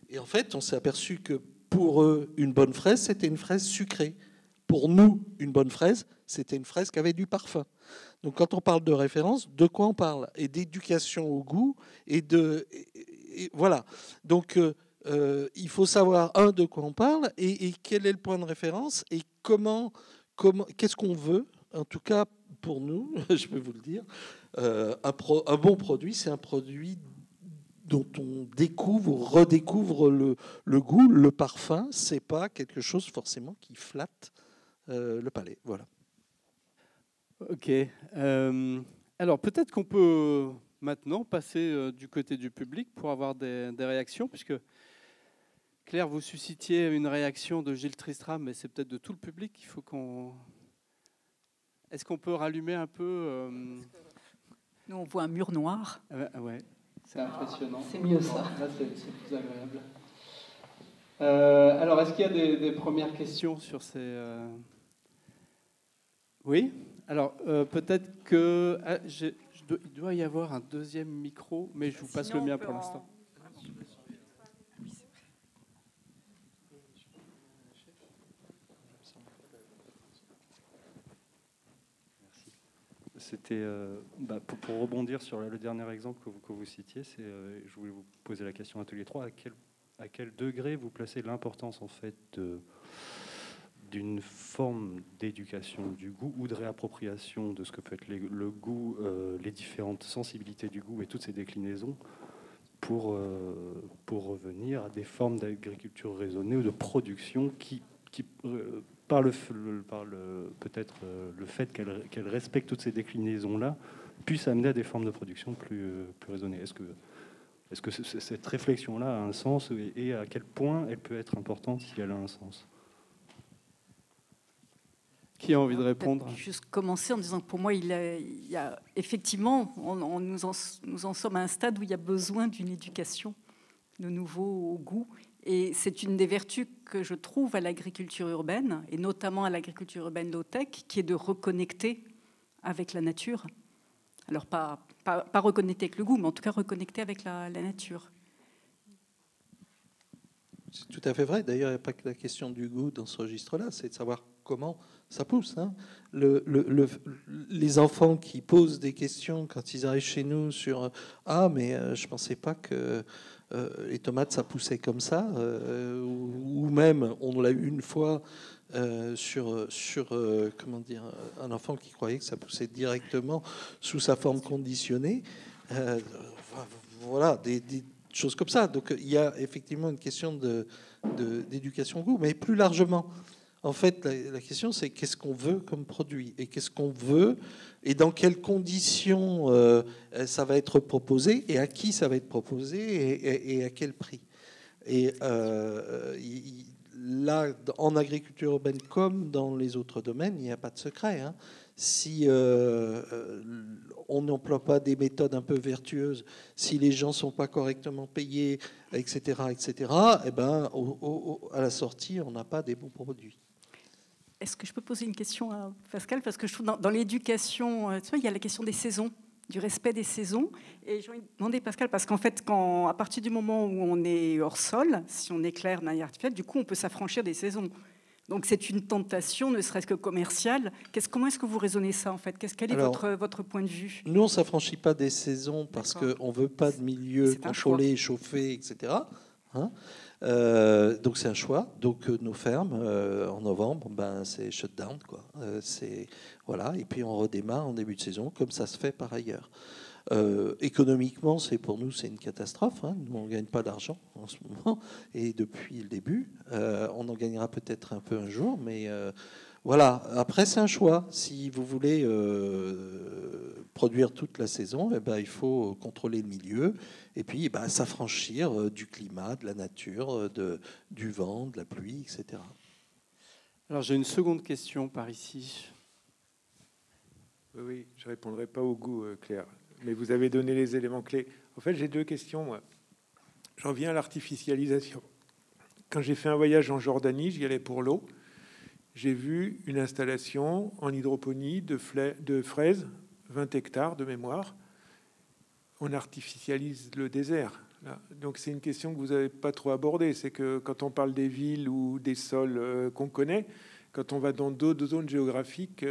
Et en fait, on s'est aperçu que pour eux, une bonne fraise, c'était une fraise sucrée. Pour nous, une bonne fraise, c'était une fraise qui avait du parfum. Donc, quand on parle de référence, de quoi on parle? Et d'éducation au goût, et voilà. Donc, il faut savoir, de quoi on parle, et quel est le point de référence, et qu'est-ce qu'on veut. En tout cas, pour nous, je peux vous le dire, un bon produit, c'est un produit dont on découvre ou redécouvre le goût, le parfum. C'est pas quelque chose forcément qui flatte le palais. Voilà. Ok. Alors peut-être qu'on peut maintenant passer du côté du public pour avoir des réactions, puisque Claire, vous suscitiez une réaction de Gilles Tristram, mais c'est peut-être de tout le public qu'il faut qu'on... Est-ce qu'on peut rallumer un peu Nous, on voit un mur noir. Ouais, c'est impressionnant. C'est mieux ça. Là, c'est plus agréable. Alors, est-ce qu'il y a des premières questions sur ces... Oui. Alors, peut-être que... il doit y avoir un deuxième micro, mais je vous passe le mien pour l'instant. C'était pour rebondir sur le dernier exemple que vous citiez, je voulais vous poser la question à tous les trois, à quel degré vous placez l'importance en fait d'une forme d'éducation du goût ou de réappropriation de ce que peut être le goût, les différentes sensibilités du goût et toutes ces déclinaisons pour revenir à des formes d'agriculture raisonnée ou de production qui par peut-être le fait qu'elle respecte toutes ces déclinaisons-là, puisse amener à des formes de production plus raisonnées. Est-ce que cette réflexion-là a un sens et à quel point elle peut être importante si elle a un sens? Qui a envie de répondre? Juste commencer en disant que pour moi, il y a effectivement, nous en sommes à un stade où il y a besoin d'une éducation de nouveau au goût. Et c'est une des vertus que je trouve à l'agriculture urbaine, et notamment à l'agriculture urbaine low-tech, qui est de reconnecter avec la nature. Alors, pas reconnecter avec le goût, mais en tout cas reconnecter avec la nature. C'est tout à fait vrai. D'ailleurs, il n'y a pas que la question du goût dans ce registre-là, c'est de savoir comment ça pousse. Hein. Les enfants qui posent des questions quand ils arrivent chez nous sur « Ah, mais je ne pensais pas que les tomates, ça poussait comme ça. » Ou même, on l'a eu une fois sur comment dire, un enfant qui croyait que ça poussait directement sous sa forme conditionnée. Voilà, des choses comme ça. Donc, il y a effectivement une question d'éducation au goût, mais plus largement. En fait, la question, c'est qu'est-ce qu'on veut comme produit et qu'est-ce qu'on veut et dans quelles conditions ça va être proposé et à qui ça va être proposé et à quel prix. Et là, en agriculture urbaine comme dans les autres domaines, il n'y a pas de secret. Hein. Si on n'emploie pas des méthodes un peu vertueuses, si les gens ne sont pas correctement payés, etc., eh ben, à la sortie, on n'a pas des bons produits. Est-ce que je peux poser une question à Pascal? Parce que je trouve dans l'éducation, il y a la question des saisons, du respect des saisons. Et j'ai envie de demander, Pascal, parce qu'en fait, à partir du moment où on est hors sol, si on éclaire de manière artificielle, du coup, on peut s'affranchir des saisons. Donc c'est une tentation, ne serait-ce que commerciale. Comment est-ce que vous raisonnez ça en fait? Quel est votre point de vue? Nous, on ne s'affranchit pas des saisons parce qu'on ne veut pas de milieu contrôlé, chauffé, etc. Hein, donc c'est un choix. Donc nos fermes, en novembre, c'est shutdown, quoi. Voilà. Et puis on redémarre en début de saison, comme ça se fait par ailleurs. Économiquement, pour nous, c'est une catastrophe. Hein. Nous, on ne gagne pas d'argent en ce moment. Et depuis le début, on en gagnera peut-être un peu un jour. Mais voilà. Après, c'est un choix. Si vous voulez produire toute la saison, il faut contrôler le milieu. Et puis, s'affranchir du climat, de la nature, du vent, de la pluie, etc. Alors, j'ai une seconde question par ici. Oui, je ne répondrai pas au goût, Claire. Mais vous avez donné les éléments clés. En fait, j'ai deux questions, moi. J'en viens à l'artificialisation. Quand j'ai fait un voyage en Jordanie, j'y allais pour l'eau. J'ai vu une installation en hydroponie de fraises, 20 hectares de mémoire. On artificialise le désert. Là. Donc c'est une question que vous n'avez pas trop abordée. C'est que quand on parle des villes ou des sols qu'on connaît, quand on va dans d'autres zones géographiques,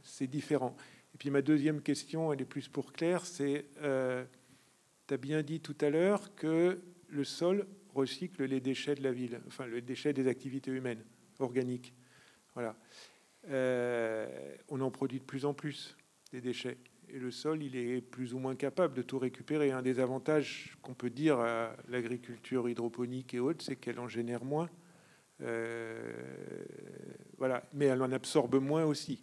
c'est différent. Et puis ma deuxième question, elle est plus pour Claire, c'est, tu as bien dit tout à l'heure que le sol recycle les déchets de la ville, enfin les déchets des activités humaines, organiques. Voilà. On en produit de plus en plus, des déchets. Et le sol, il est plus ou moins capable de tout récupérer. Un des avantages qu'on peut dire à l'agriculture hydroponique et autres, c'est qu'elle en génère moins. Voilà. Mais elle en absorbe moins aussi.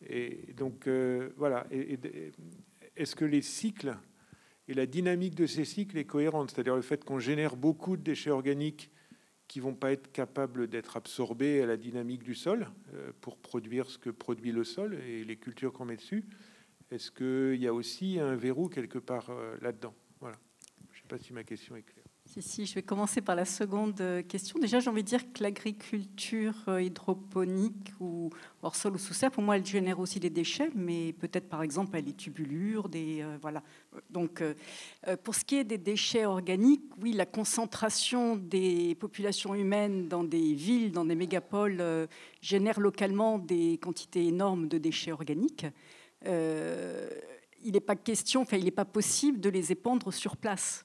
Et donc, voilà. Est-ce que les cycles et la dynamique de ces cycles est cohérente? C'est-à-dire le fait qu'on génère beaucoup de déchets organiques qui ne vont pas être capables d'être absorbés à la dynamique du sol pour produire ce que produit le sol et les cultures qu'on met dessus. Est-ce qu'il y a aussi un verrou quelque part là-dedans? Voilà. Je ne sais pas si ma question est claire. Si, je vais commencer par la seconde question. Déjà, j'ai envie de dire que l'agriculture hydroponique ou hors sol ou sous serre, pour moi, elle génère aussi des déchets, mais peut-être, par exemple, les tubulures, voilà. Donc, pour ce qui est des déchets organiques, oui, la concentration des populations humaines dans des villes, dans des mégapoles, génère localement des quantités énormes de déchets organiques. Il n'est pas question, il n'est pas possible de les épandre sur place.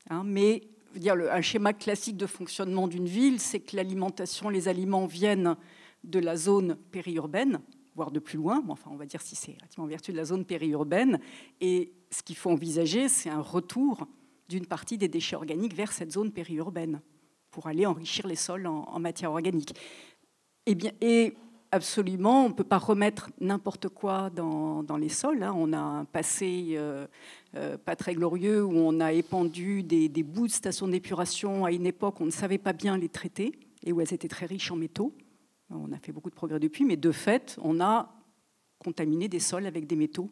Hein, mais un schéma classique de fonctionnement d'une ville, c'est que l'alimentation, les aliments viennent de la zone périurbaine, voire de plus loin. Enfin, on va dire si c'est en vertu de la zone périurbaine. Et ce qu'il faut envisager, c'est un retour d'une partie des déchets organiques vers cette zone périurbaine pour aller enrichir les sols en matière organique. Et absolument, on ne peut pas remettre n'importe quoi dans les sols. Hein. On a un passé pas très glorieux où on a épandu des bouts de stations d'épuration à une époque où on ne savait pas bien les traiter et où elles étaient très riches en métaux. On a fait beaucoup de progrès depuis, mais de fait, on a contaminé des sols avec des métaux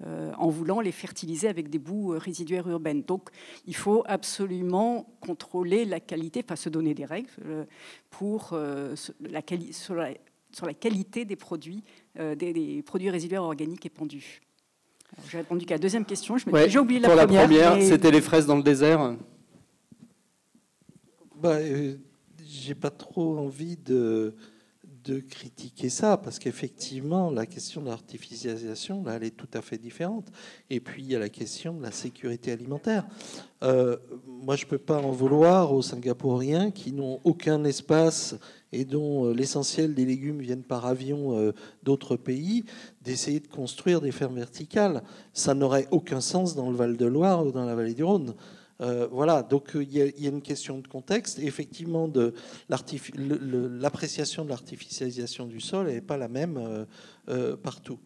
en voulant les fertiliser avec des boues résiduaires urbaines. Donc, il faut absolument contrôler la qualité, se donner des règles pour sur la qualité des produits résiduaires organiques épandus. Alors, j'ai répondu qu'à la deuxième question. J'ai oublié la première. Pour la première, c'était les fraises dans le désert. J'ai pas trop envie de critiquer ça, parce qu'effectivement, la question de l'artificialisation, là, elle est tout à fait différente. Et puis, il y a la question de la sécurité alimentaire. Moi, je ne peux pas en vouloir aux Singapouriens qui n'ont aucun espace et dont l'essentiel des légumes viennent par avion d'autres pays, d'essayer de construire des fermes verticales. Ça n'aurait aucun sens dans le Val-de-Loire ou dans la vallée du Rhône. Voilà, donc il y a une question de contexte. Et effectivement, l'appréciation de l'artificialisation du sol n'est pas la même partout.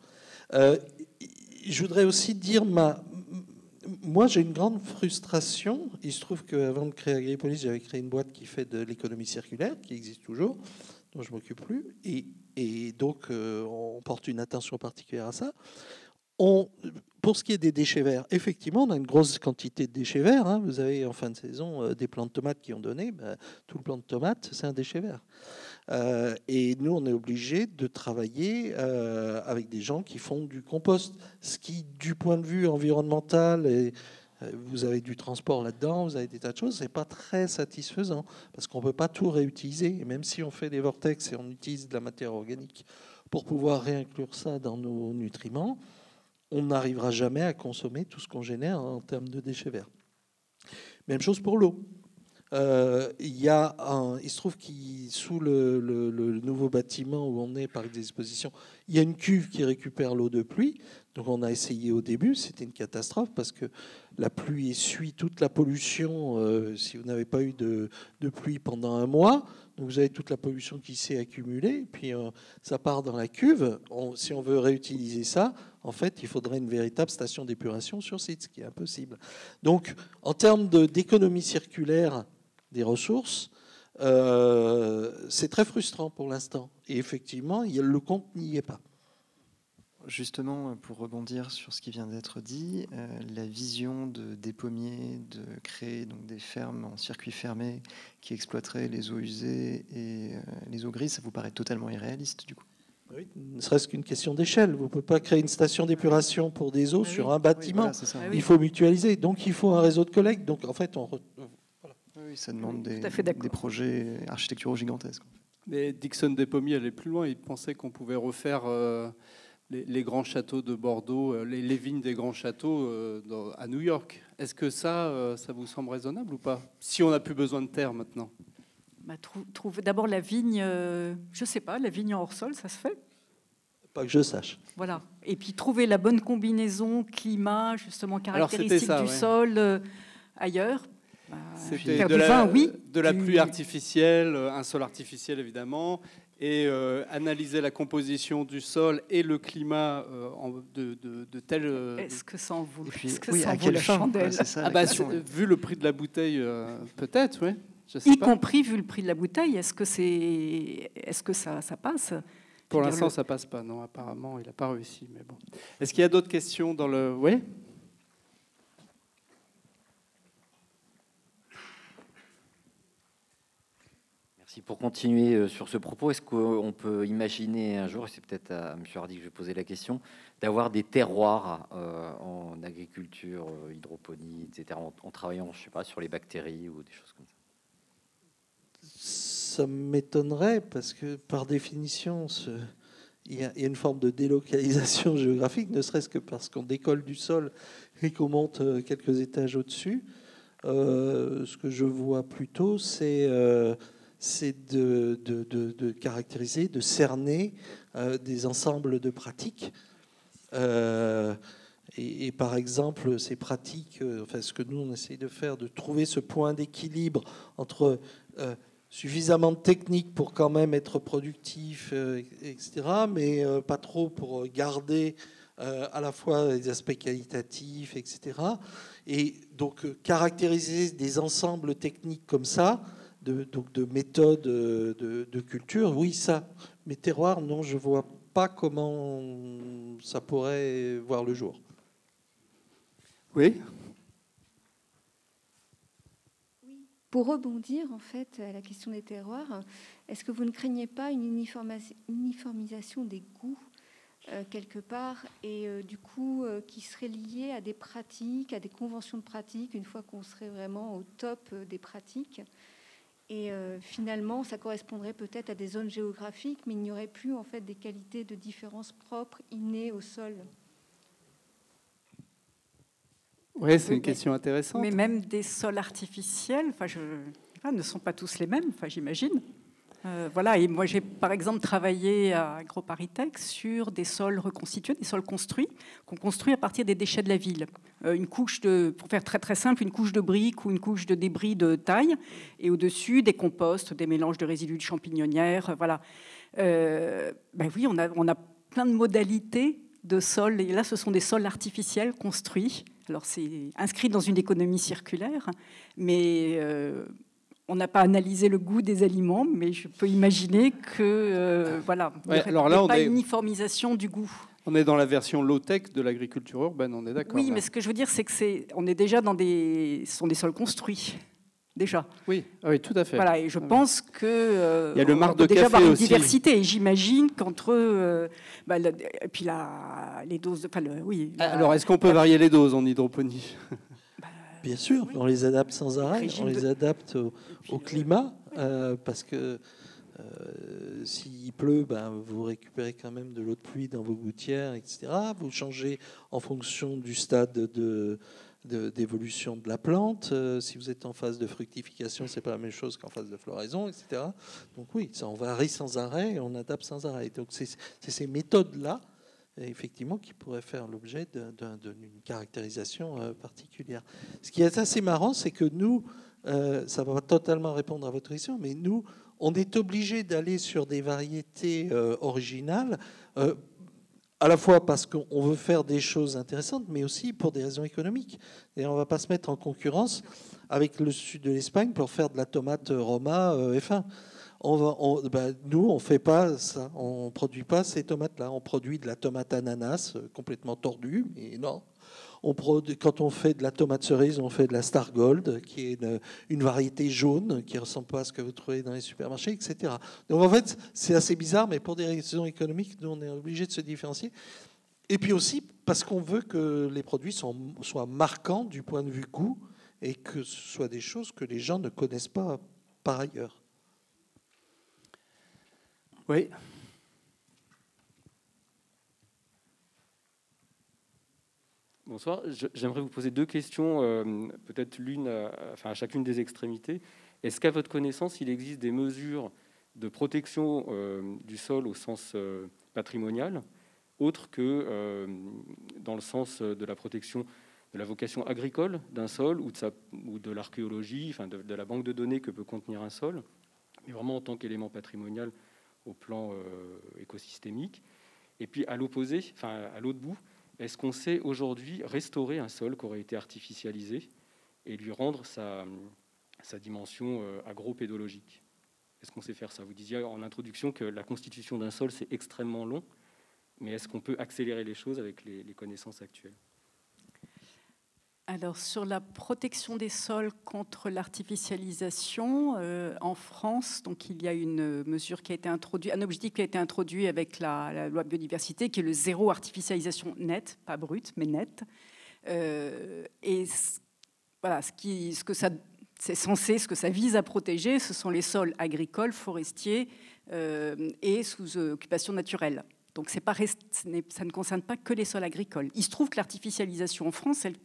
Je voudrais aussi dire, moi j'ai une grande frustration. Il se trouve qu'avant de créer Agripolis, j'avais créé une boîte qui fait de l'économie circulaire, qui existe toujours, dont je ne m'occupe plus. Et donc, on porte une attention particulière à ça. Pour ce qui est des déchets verts, effectivement, on a une grosse quantité de déchets verts. Hein. Vous avez en fin de saison des plants de tomates qui ont donné. Tout le plant de tomates, c'est un déchet vert. Et nous, on est obligé de travailler avec des gens qui font du compost. Ce qui, du point de vue environnemental Vous avez du transport là-dedans, vous avez des tas de choses. C'est pas très satisfaisant parce qu'on peut pas tout réutiliser. Et même si on fait des vortex et on utilise de la matière organique pour pouvoir réinclure ça dans nos nutriments, on n'arrivera jamais à consommer tout ce qu'on génère en termes de déchets verts. Même chose pour l'eau. Il se trouve qu'il sous le nouveau bâtiment où on est, parc des expositions, il y a une cuve qui récupère l'eau de pluie. Donc on a essayé au début, c'était une catastrophe parce que la pluie essuie toute la pollution si vous n'avez pas eu de pluie pendant un mois. Donc vous avez toute la pollution qui s'est accumulée, puis ça part dans la cuve. Si on veut réutiliser ça, en fait, il faudrait une véritable station d'épuration sur site, ce qui est impossible. Donc en termes d'économie circulaire des ressources, c'est très frustrant pour l'instant. Et effectivement, le compte n'y est pas. Justement, pour rebondir sur ce qui vient d'être dit, la vision des pommiers de créer donc des fermes en circuit fermé qui exploiteraient les eaux usées et les eaux grises, ça vous paraît totalement irréaliste du coup? Oui, ne serait-ce qu'une question d'échelle. Vous ne pouvez pas créer une station d'épuration pour des eaux sur un bâtiment. Oui, voilà, il faut mutualiser. Donc il faut un réseau de collecte. Donc en fait, oui, ça demande des projets architecturaux gigantesques. Mais Dickson des Pommiers allait plus loin. Il pensait qu'on pouvait refaire les grands châteaux de Bordeaux, les vignes des grands châteaux à New York. Est-ce que ça vous semble raisonnable ou pas? Si on n'a plus besoin de terre maintenant. Trouver d'abord la vigne, je ne sais pas, la vigne en hors-sol, ça se fait? pas que je sache. Voilà. Et puis trouver la bonne combinaison climat, justement caractéristique du sol ailleurs. C'était de la pluie artificielle, un sol artificiel évidemment, et analyser la composition du sol et le climat de tel. Est-ce que ça en vaut, à quelle fin, chandelle vu le prix de la bouteille, peut-être, oui. Y compris vu le prix de la bouteille, est-ce que ça passe? Pour l'instant, ça passe pas. Non, apparemment, il n'a pas réussi. Mais bon. Est-ce qu'il y a d'autres questions dans le... Oui. Merci. Pour continuer sur ce propos, est-ce qu'on peut imaginer un jour, et c'est peut-être à M. Hardy que je vais poser la question, d'avoir des terroirs en agriculture, hydroponie, etc., en travaillant, je sais pas, sur les bactéries ou des choses comme ça? Ça m'étonnerait parce que par définition, il y a une forme de délocalisation géographique, ne serait-ce que parce qu'on décolle du sol et qu'on monte quelques étages au-dessus. Ce que je vois plutôt, c'est de caractériser, de cerner des ensembles de pratiques. Et par exemple, ces pratiques, enfin, ce que nous, on essaye de faire, de trouver ce point d'équilibre entre suffisamment de technique pour quand même être productif, etc., mais pas trop pour garder à la fois les aspects qualitatifs, etc. Et donc, caractériser des ensembles techniques comme ça, donc de méthodes de culture, oui, ça. Mais terroir, non, je ne vois pas comment ça pourrait voir le jour. Oui. Pour rebondir en fait à la question des terroirs, est-ce que vous ne craignez pas une uniformisation des goûts quelque part et du coup qui serait liée à des pratiques, à des conventions de pratiques une fois qu'on serait vraiment au top des pratiques et finalement ça correspondrait peut-être à des zones géographiques mais il n'y aurait plus en fait des qualités de différence propres innées au sol. Oui, c'est une question intéressante. Mais même des sols artificiels, ne sont pas tous les mêmes, j'imagine. Voilà, et moi j'ai par exemple travaillé à AgroParisTech sur des sols reconstitués, des sols construits, qu'on construit à partir des déchets de la ville. Une couche pour faire très très simple, une couche de briques ou une couche de débris de taille, et au-dessus des composts, des mélanges de résidus de champignonnières. Voilà. Oui, on a plein de modalités de sols, et là ce sont des sols artificiels construits. Alors c'est inscrit dans une économie circulaire, mais on n'a pas analysé le goût des aliments, mais je peux imaginer que il n'y aurait pas une uniformisation du goût. On est dans la version low-tech de l'agriculture urbaine, on est d'accord. Oui, mais ce que je veux dire, c'est que on est déjà ce sont des sols construits. Déjà. Oui, tout à fait. Voilà, et je pense que il y a le marc de déjà café avoir une aussi. diversité. Et j'imagine qu'entre et puis les doses. Alors, est-ce qu'on peut varier les doses en hydroponie? Bien sûr, on les adapte sans arrêt, Régime on les de- adapte au climat, parce que s'il pleut, ben, vous récupérez quand même de l'eau de pluie dans vos gouttières, etc. Vous changez en fonction du stade d'évolution de la plante. Si vous êtes en phase de fructification, c'est pas la même chose qu'en phase de floraison, etc. Donc oui, ça, on varie sans arrêt et on adapte sans arrêt. Donc c'est ces méthodes-là, effectivement, qui pourraient faire l'objet d'une caractérisation particulière. Ce qui est assez marrant, c'est que nous, ça va totalement répondre à votre question, mais nous, on est obligé d'aller sur des variétés originales, à la fois parce qu'on veut faire des choses intéressantes, mais aussi pour des raisons économiques. Et on ne va pas se mettre en concurrence avec le sud de l'Espagne pour faire de la tomate Roma F1. Nous, on fait pas ça. On produit pas ces tomates-là. On produit de la tomate ananas complètement tordue, mais non. Quand on fait de la tomate cerise, on fait de la Star Gold, qui est une variété jaune qui ne ressemble pas à ce que vous trouvez dans les supermarchés, etc. Donc en fait, c'est assez bizarre, mais pour des raisons économiques, nous, on est obligé de se différencier. Et puis aussi parce qu'on veut que les produits soient marquants du point de vue goût et que ce soit des choses que les gens ne connaissent pas par ailleurs. Oui. Bonsoir. J'aimerais vous poser deux questions, peut-être l'une à chacune des extrémités. Est-ce qu'à votre connaissance, il existe des mesures de protection du sol au sens patrimonial, autres que dans le sens de la protection de la vocation agricole d'un sol ou de l'archéologie, de la banque de données que peut contenir un sol, mais vraiment en tant qu'élément patrimonial au plan écosystémique? Et puis à l'opposé, à l'autre bout, est-ce qu'on sait aujourd'hui restaurer un sol qui aurait été artificialisé et lui rendre sa dimension agro-pédologique? Est-ce qu'on sait faire ça? Vous disiez en introduction que la constitution d'un sol, c'est extrêmement long, mais est-ce qu'on peut accélérer les choses avec les connaissances actuelles? Alors, sur la protection des sols contre l'artificialisation, en France, donc, il y a une mesure qui a été introduite, un objectif qui a été introduit avec la loi biodiversité, qui est le zéro artificialisation nette, pas brute, mais nette. Et voilà, ce que ça vise à protéger, ce sont les sols agricoles, forestiers et sous occupation naturelle. Donc ça ne concerne pas que les sols agricoles. Il se trouve que l'artificialisation en France, elle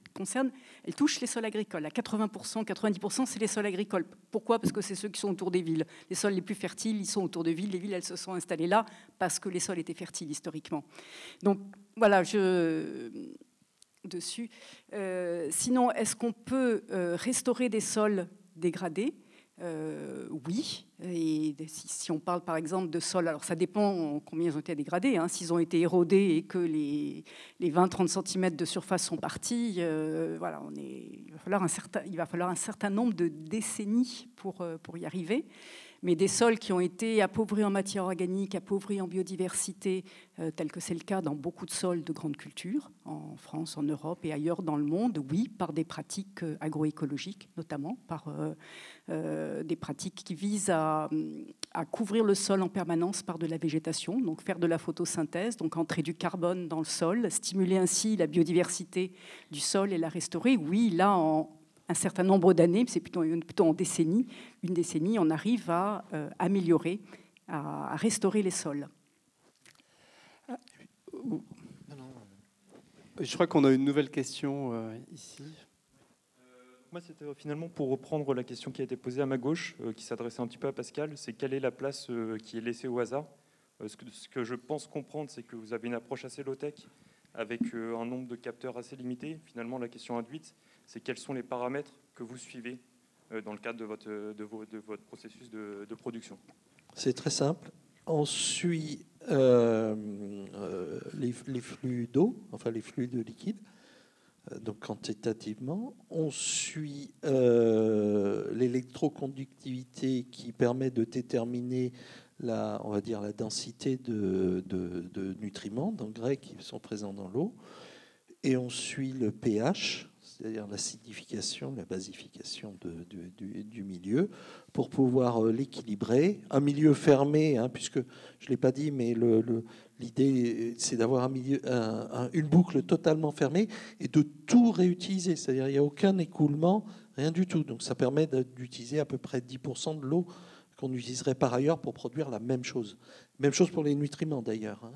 touche les sols agricoles. À 80%, 90%, c'est les sols agricoles. Pourquoi? Parce que c'est ceux qui sont autour des villes. Les sols les plus fertiles, ils sont autour de villes. Les villes, elles se sont installées là parce que les sols étaient fertiles historiquement. Donc voilà, dessus. Sinon, est-ce qu'on peut restaurer des sols dégradés? Oui, et si on parle par exemple de sols, alors ça dépend combien ils ont été dégradés, hein. S'ils ont été érodés et que les 20-30 cm de surface sont partis, voilà, il va falloir un certain nombre de décennies pour y arriver. Mais des sols qui ont été appauvris en matière organique, appauvris en biodiversité, tel que c'est le cas dans beaucoup de sols de grande culture, en France, en Europe et ailleurs dans le monde, oui, par des pratiques agroécologiques, notamment par des pratiques qui visent à couvrir le sol en permanence par de la végétation, donc faire de la photosynthèse, donc entrer du carbone dans le sol, stimuler ainsi la biodiversité du sol et la restaurer. Oui, là, en un certain nombre d'années, c'est plutôt en décennies, une décennie, on arrive à améliorer, à restaurer les sols. Je crois qu'on a une nouvelle question ici. Moi, c'était finalement pour reprendre la question qui a été posée à ma gauche, qui s'adressait un petit peu à Pascal, c'est quelle est la place qui est laissée au hasard? Ce que je pense comprendre, c'est que vous avez une approche assez low-tech, avec un nombre de capteurs assez limité. Finalement, la question induite, c'est quels sont les paramètres que vous suivez dans le cadre de votre processus de production? C'est très simple. On suit les flux d'eau, enfin les flux de liquide, donc quantitativement. On suit l'électroconductivité qui permet de déterminer on va dire la densité de nutriments, d'engrais qui sont présents dans l'eau. et on suit le pH, c'est-à-dire l'acidification, la basification du milieu, pour pouvoir l'équilibrer. Un milieu fermé, hein, puisque je ne l'ai pas dit, mais l'idée, c'est d'avoir une boucle totalement fermée et de tout réutiliser. C'est-à-dire qu'il n'y a aucun écoulement, rien du tout. Donc ça permet d'utiliser à peu près 10% de l'eau qu'on utiliserait par ailleurs pour produire la même chose. Même chose pour les nutriments d'ailleurs.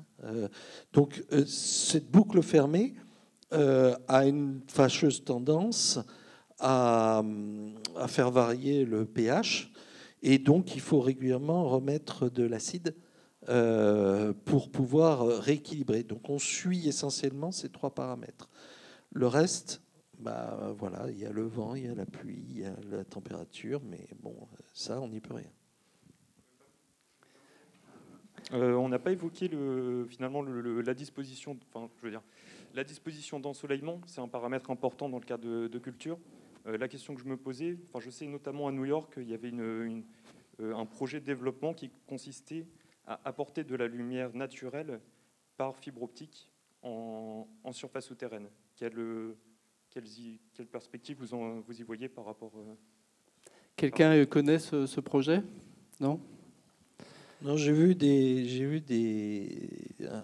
Donc cette boucle fermée a une fâcheuse tendance à faire varier le pH, et donc il faut régulièrement remettre de l'acide pour pouvoir rééquilibrer. Donc on suit essentiellement ces 3 paramètres. Le reste, voilà, il y a le vent, il y a la pluie, il y a la température, mais bon, ça, on n'y peut rien. On n'a pas évoqué finalement la disposition, enfin, je veux dire, la disposition d'ensoleillement, c'est un paramètre important dans le cas de culture. La question que je me posais, enfin, je sais notamment à New York, il y avait un projet de développement qui consistait à apporter de la lumière naturelle par fibre optique en surface souterraine. Quelle perspective vous y voyez par rapport Quelqu'un connaît ce projet? Non? Non, j'ai vu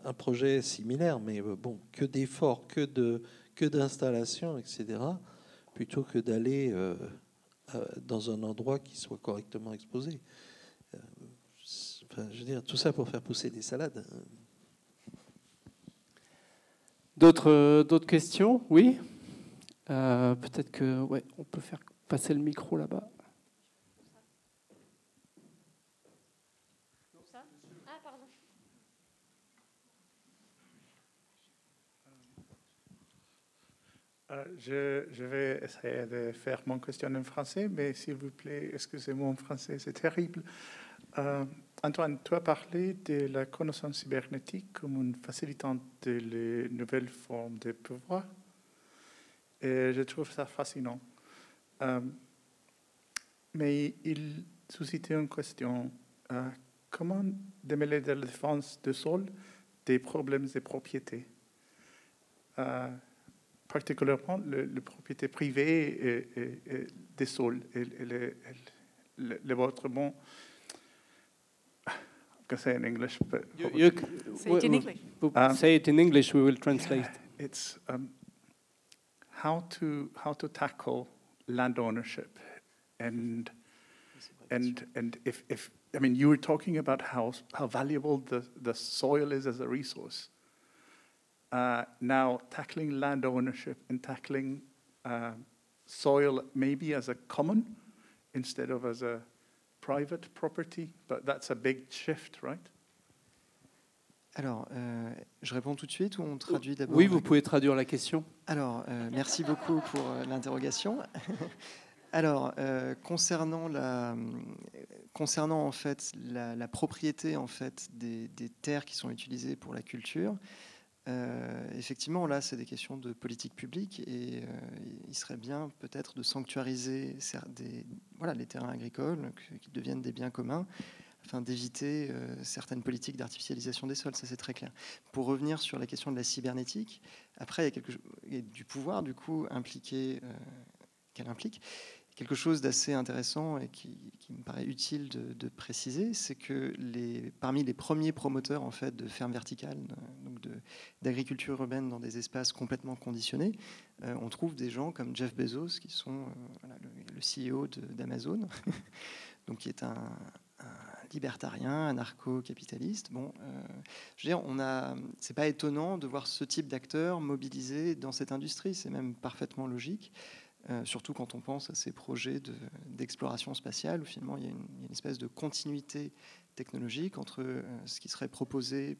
un projet similaire, mais bon, que d'efforts, que d'installations, etc., plutôt que d'aller dans un endroit qui soit correctement exposé. Enfin, je veux dire, tout ça pour faire pousser des salades. D'autres questions? Oui. Peut-être que, ouais, on peut faire passer le micro là-bas. Je vais essayer de faire mon question en français, mais s'il vous plaît, excusez-moi, en français, c'est terrible. Antoine, tu as parlé de la connaissance cybernétique comme une facilitante de nouvelles formes de pouvoir. Et je trouve ça fascinant. Mais il suscitait une question. Comment démêler de la défense du sol des problèmes de propriété, particulièrement la propriété privée des sols et le votre bon. I'm going to say it in English, but say it in English. Say it in English. We will translate. It's how to tackle land ownership, and if I mean, you were talking about how valuable the soil is as a resource. Now, tackling land ownership and tackling soil maybe as a common instead of as a private property, but that's a big shift, right? Alors, je réponds tout de suite ou on traduit d'abord? Oui, vous pouvez traduire la question. Alors, merci beaucoup pour l'interrogation. Alors, concernant en fait la propriété en fait des terres qui sont utilisées pour la culture, effectivement, là, c'est des questions de politique publique et il serait bien peut-être de sanctuariser les terrains agricoles qui deviennent des biens communs afin d'éviter certaines politiques d'artificialisation des sols, ça c'est très clair. Pour revenir sur la question de la cybernétique, après, il y a du pouvoir, du coup, qu'elle implique. Quelque chose d'assez intéressant et qui me paraît utile de préciser, c'est que parmi les premiers promoteurs en fait de fermes verticales, donc d'agriculture urbaine dans des espaces complètement conditionnés, on trouve des gens comme Jeff Bezos, qui sont le CEO d'Amazon, donc qui est un libertarien, anarcho-capitaliste. Bon, je veux dire, c'est pas étonnant de voir ce type d'acteurs mobilisés dans cette industrie. C'est même parfaitement logique. Surtout quand on pense à ces projets d'exploration spatiale, où finalement il y a une espèce de continuité technologique entre ce qui serait proposé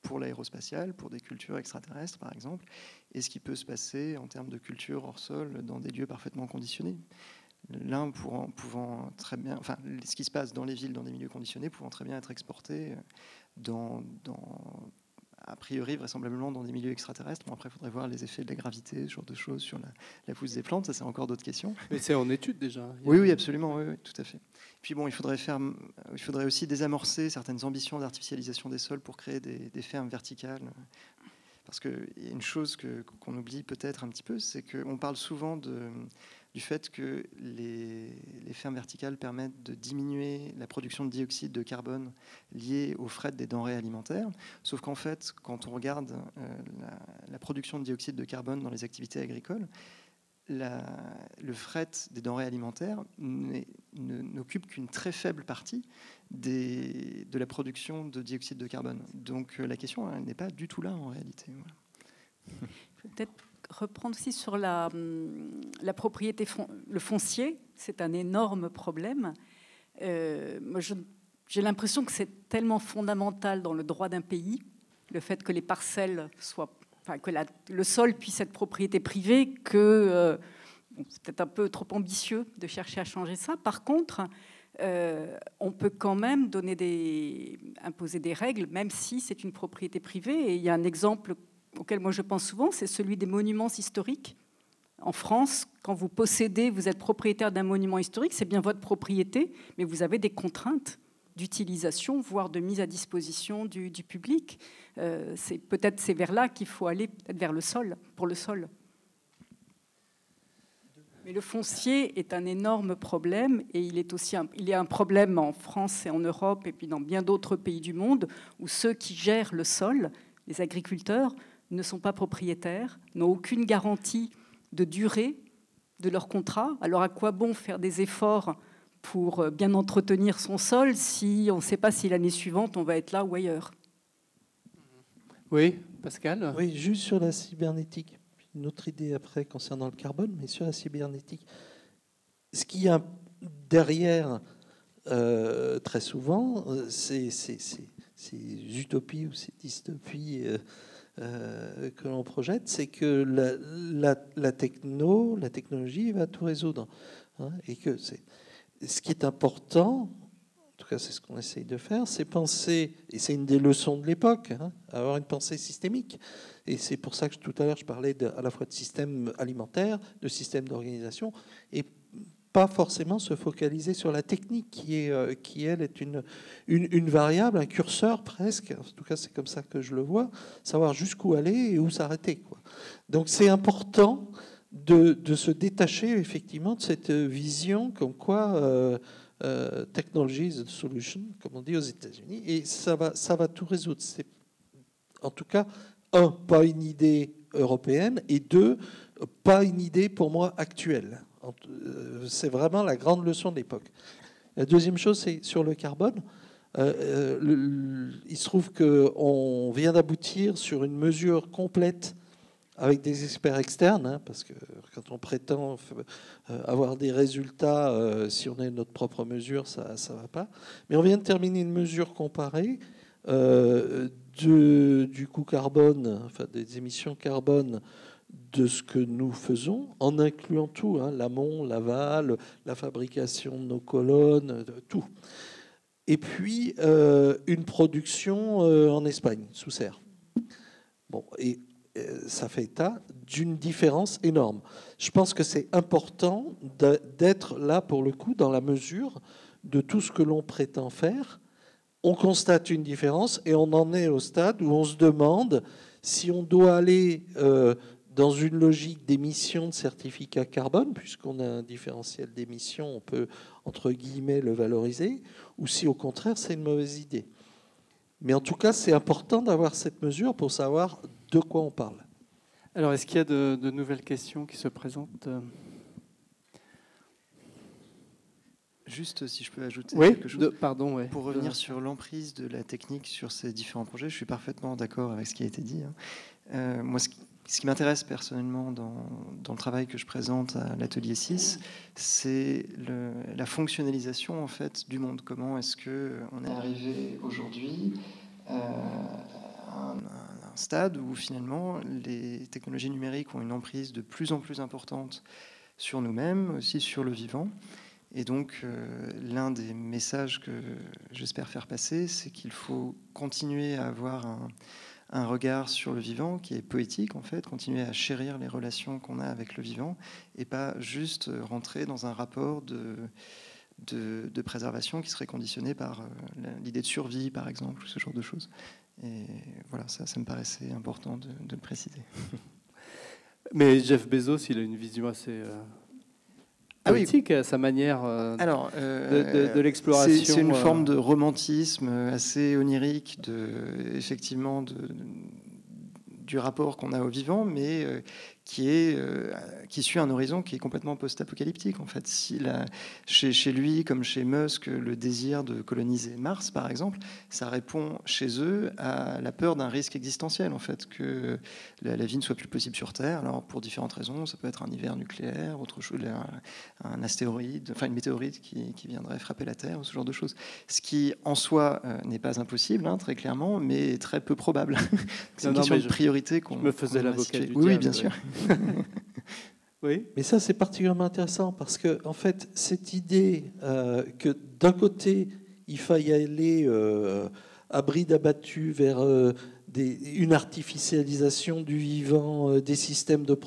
pour l'aérospatiale, pour des cultures extraterrestres par exemple, et ce qui peut se passer en termes de culture hors sol dans des lieux parfaitement conditionnés. L'un pouvant très bien, enfin, ce qui se passe dans les villes, dans des milieux conditionnés, pouvant très bien être exporté a priori, vraisemblablement, dans des milieux extraterrestres. Bon, après, il faudrait voir les effets de la gravité, ce genre de choses sur la pousse des plantes. Ça, c'est encore d'autres questions. Mais c'est en étude déjà. Oui, absolument, oui, tout à fait. Puis bon, il faudrait aussi désamorcer certaines ambitions d'artificialisation des sols pour créer des fermes verticales. Parce qu'il y a une chose qu'on oublie peut-être un petit peu, c'est qu'on parle souvent du fait que les fermes verticales permettent de diminuer la production de dioxyde de carbone liée au fret des denrées alimentaires. Sauf qu'en fait, quand on regarde la production de dioxyde de carbone dans les activités agricoles, le fret des denrées alimentaires n'occupe qu'une très faible partie de la production de dioxyde de carbone. Donc la question elle n'est pas du tout là en réalité. Voilà. Peut-être reprendre aussi sur la propriété, le foncier, c'est un énorme problème. Moi, j'ai l'impression que c'est tellement fondamental dans le droit d'un pays, le fait que les parcelles soient, enfin, que le sol puisse être propriété privée, que c'est peut-être un peu trop ambitieux de chercher à changer ça. Par contre, on peut quand même imposer des règles, même si c'est une propriété privée. Et il y a un exemple auquel moi je pense souvent, c'est celui des monuments historiques. En France, quand vous êtes propriétaire d'un monument historique, c'est bien votre propriété, mais vous avez des contraintes d'utilisation, voire de mise à disposition du public. Peut-être c'est vers là qu'il faut aller, peut-être vers le sol, pour le sol. Mais le foncier est un énorme problème, et il y a un problème en France et en Europe, et puis dans bien d'autres pays du monde, où ceux qui gèrent le sol, les agriculteurs, ne sont pas propriétaires, n'ont aucune garantie de durée de leur contrat. Alors à quoi bon faire des efforts pour bien entretenir son sol si on ne sait pas si l'année suivante on va être là ou ailleurs? Oui, Pascal? Oui, juste sur la cybernétique. Une autre idée après concernant le carbone, mais sur la cybernétique. Ce qu'il y a derrière, très souvent, ces utopies ou ces dystopies que l'on projette, c'est que la technologie va tout résoudre. Hein, et que ce qui est important, en tout cas c'est ce qu'on essaye de faire, c'est penser, et c'est une des leçons de l'époque, hein, avoir une pensée systémique. Et c'est pour ça que tout à l'heure je parlais à la fois de système alimentaire, de système d'organisation, et pas forcément se focaliser sur la technique qui elle, est une variable, un curseur presque. En tout cas, c'est comme ça que je le vois, savoir jusqu'où aller et où s'arrêter, quoi. Donc c'est important de se détacher effectivement de cette vision comme quoi technology is the solution, comme on dit aux États-Unis, et ça va tout résoudre. C'est en tout cas, pas une idée européenne, et deux, pas une idée pour moi actuelle. C'est vraiment la grande leçon de l'époque. La deuxième chose, c'est sur le carbone. Il se trouve qu'on vient d'aboutir sur une mesure complète avec des experts externes, hein, parce que quand on prétend avoir des résultats, si on a notre propre mesure, ça ne va pas. Mais on vient de terminer une mesure comparée du coût carbone, enfin des émissions carbone de ce que nous faisons, en incluant tout, hein, l'amont, l'aval, la fabrication de nos colonnes, tout. Et puis une production en Espagne, sous serre. Bon, et ça fait état d'une différence énorme. Je pense que c'est important d'être là, pour le coup, dans la mesure de tout ce que l'on prétend faire. On constate une différence et on en est au stade où on se demande si on doit aller dans une logique d'émission de certificats carbone, puisqu'on a un différentiel d'émission, on peut, entre guillemets, le valoriser, ou si au contraire c'est une mauvaise idée. Mais en tout cas, c'est important d'avoir cette mesure pour savoir de quoi on parle. Alors, est-ce qu'il y a de nouvelles questions qui se présentent ? Juste si je peux ajouter quelque chose. Pour revenir sur l'emprise de la technique sur ces différents projets, je suis parfaitement d'accord avec ce qui a été dit. Moi, ce qui m'intéresse personnellement dans le travail que je présente à l'atelier 6, c'est la fonctionnalisation en fait du monde. Comment est-ce qu'on est arrivé aujourd'hui à un stade où finalement les technologies numériques ont une emprise de plus en plus importante sur nous-mêmes, aussi sur le vivant. Et donc, l'un des messages que j'espère faire passer, c'est qu'il faut continuer à avoir un regard sur le vivant qui est poétique, en fait, continuer à chérir les relations qu'on a avec le vivant et pas juste rentrer dans un rapport de préservation qui serait conditionné par l'idée de survie, par exemple, ce genre de choses. Et voilà, ça me paraissait important de le préciser. Mais Jeff Bezos, il a une vision assez politique à sa manière de l'exploration. C'est une forme de romantisme assez onirique, effectivement, du rapport qu'on a au vivant, mais qui suit un horizon qui est complètement post-apocalyptique. En fait, chez lui, comme chez Musk, le désir de coloniser Mars, par exemple, ça répond chez eux à la peur d'un risque existentiel, en fait, que la vie ne soit plus possible sur Terre. Alors, pour différentes raisons, ça peut être un hiver nucléaire, autre chose, un astéroïde, enfin une météorite qui viendrait frapper la Terre, ou ce genre de choses. Ce qui, en soi, n'est pas impossible, hein, très clairement, mais très peu probable. C'est une question de priorité qu'on me faisait l'avocat du diable. Oui, bien sûr. Oui. Mais ça, c'est particulièrement intéressant parce que, en fait, cette idée que d'un côté, il faille aller à bride abattue vers une artificialisation du vivant, des systèmes de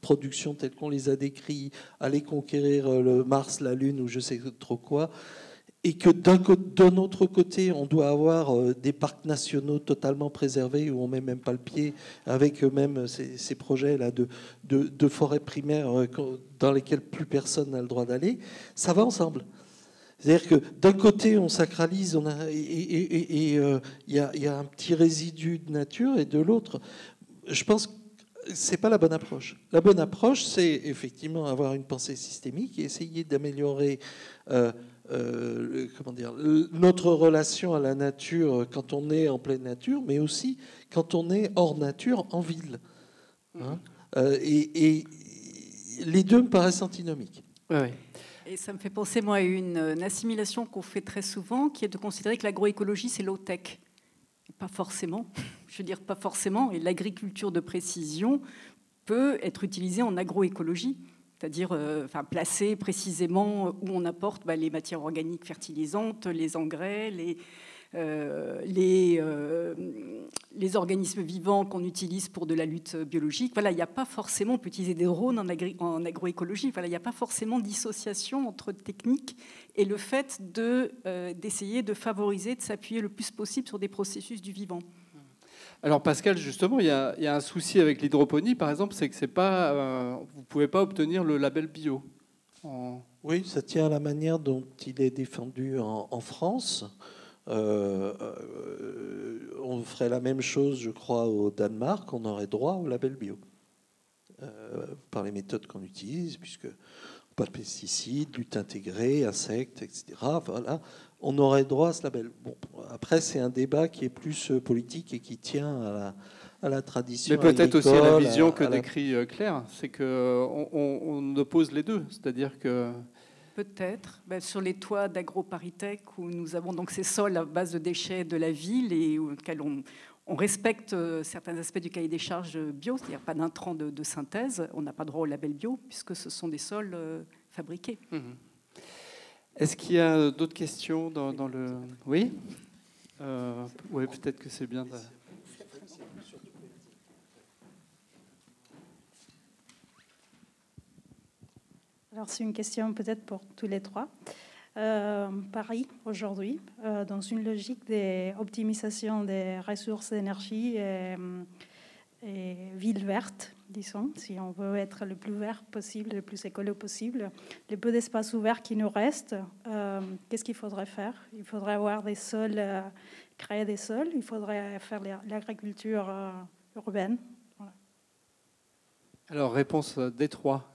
production tels qu'on les a décrits, aller conquérir le Mars, la Lune ou je sais trop quoi, et que d'un autre côté, on doit avoir des parcs nationaux totalement préservés où on ne met même pas le pied, avec même ces projets-là de forêts primaires dans lesquelles plus personne n'a le droit d'aller, ça va ensemble. C'est-à-dire que d'un côté, on sacralise, il y a un petit résidu de nature, et de l'autre, je pense que ce n'est pas la bonne approche. La bonne approche, c'est effectivement avoir une pensée systémique et essayer d'améliorer notre relation à la nature quand on est en pleine nature, mais aussi quand on est hors nature, en ville. Hein, et les deux me paraissent antinomiques. Oui. Et ça me fait penser, moi, à une assimilation qu'on fait très souvent, qui est de considérer que l'agroécologie, c'est low-tech. Pas forcément. Je veux dire, pas forcément. Et l'agriculture de précision peut être utilisée en agroécologie. C'est-à-dire placée précisément où on apporte les matières organiques fertilisantes, les engrais, les organismes vivants qu'on utilise pour de la lutte biologique. Voilà, il n'y a pas forcément, on peut utiliser des drones en agroécologie, voilà, il n'y a pas forcément dissociation entre techniques et le fait d'essayer de favoriser, de s'appuyer le plus possible sur des processus du vivant. Alors Pascal, justement, il y a un souci avec l'hydroponie, par exemple, c'est que vous ne pouvez pas obtenir le label bio. Oui, ça tient à la manière dont il est défendu en France. On ferait la même chose, je crois, au Danemark, on aurait droit au label bio. Par les méthodes qu'on utilise, puisque pas de pesticides, lutte intégrée, insectes, etc. Voilà. On aurait droit à ce label. Bon, après, c'est un débat qui est plus politique et qui tient à la tradition. Mais peut-être aussi à la vision que décrit Claire, c'est qu'on oppose les deux. C'est-à-dire que... Peut-être. Sur les toits d'AgroParisTech, où nous avons donc ces sols à base de déchets de la ville et auxquels on respecte certains aspects du cahier des charges bio, c'est-à-dire pas d'intrants de synthèse, on n'a pas droit au label bio, puisque ce sont des sols fabriqués. Mmh. Est-ce qu'il y a d'autres questions dans le... Oui, oui, peut-être que c'est bien. Alors c'est une question peut-être pour tous les trois. Paris, aujourd'hui, dans une logique d'optimisation des ressources d'énergie et ville verte, disons, si on veut être le plus vert possible, le plus écolo possible, le peu d'espace ouvert qui nous reste, qu'est-ce qu'il faudrait faire? Il faudrait avoir des sols, créer des sols, il faudrait faire l'agriculture urbaine. Voilà. Alors, réponse des trois.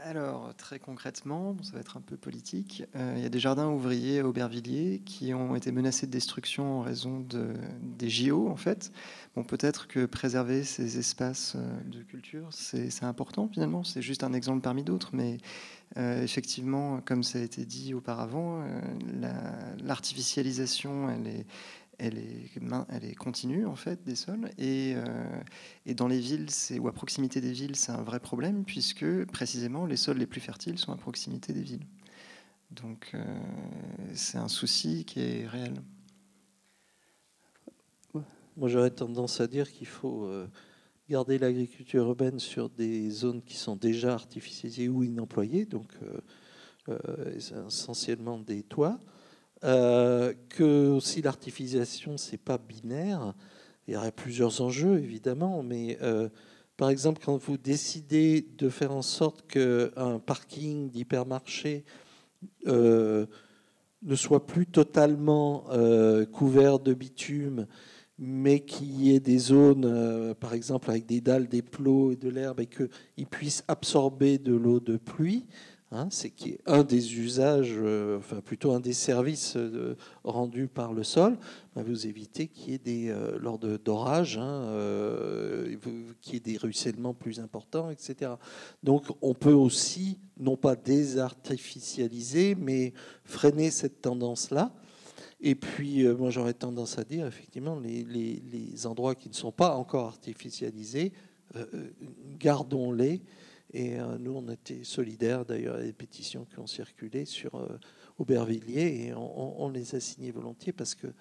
Alors, très concrètement, ça va être un peu politique. Il y a des jardins ouvriers à Aubervilliers qui ont été menacés de destruction en raison des JO, en fait. Bon, peut-être que préserver ces espaces de culture, c'est important, finalement. C'est juste un exemple parmi d'autres. Mais effectivement, comme ça a été dit auparavant, l'artificialisation, elle est continue, en fait, des sols. Et dans les villes, ou à proximité des villes, c'est un vrai problème, puisque, précisément, les sols les plus fertiles sont à proximité des villes. Donc, c'est un souci qui est réel. Moi, j'aurais tendance à dire qu'il faut garder l'agriculture urbaine sur des zones qui sont déjà artificialisées ou inemployées, donc essentiellement des toits. que aussi l'artificialisation, c'est pas binaire. Il y aurait plusieurs enjeux, évidemment, mais par exemple, quand vous décidez de faire en sorte qu'un parking d'hypermarché ne soit plus totalement couvert de bitume, mais qu'il y ait des zones, par exemple avec des dalles, des plots et de l'herbe, et qu'ils puissent absorber de l'eau de pluie, hein, c'est qui est un des usages, enfin plutôt un des services rendus par le sol. Ben vous évitez qu'il y ait lors d'orages, hein, qu'il y ait des ruissellements plus importants, etc. Donc on peut aussi, non pas désartificialiser, mais freiner cette tendance-là. Et puis, moi, j'aurais tendance à dire, effectivement, les endroits qui ne sont pas encore artificialisés, gardons-les. Et nous, on était solidaires, d'ailleurs, des pétitions qui ont circulé sur Aubervilliers, et on les a signées volontiers parce qu'il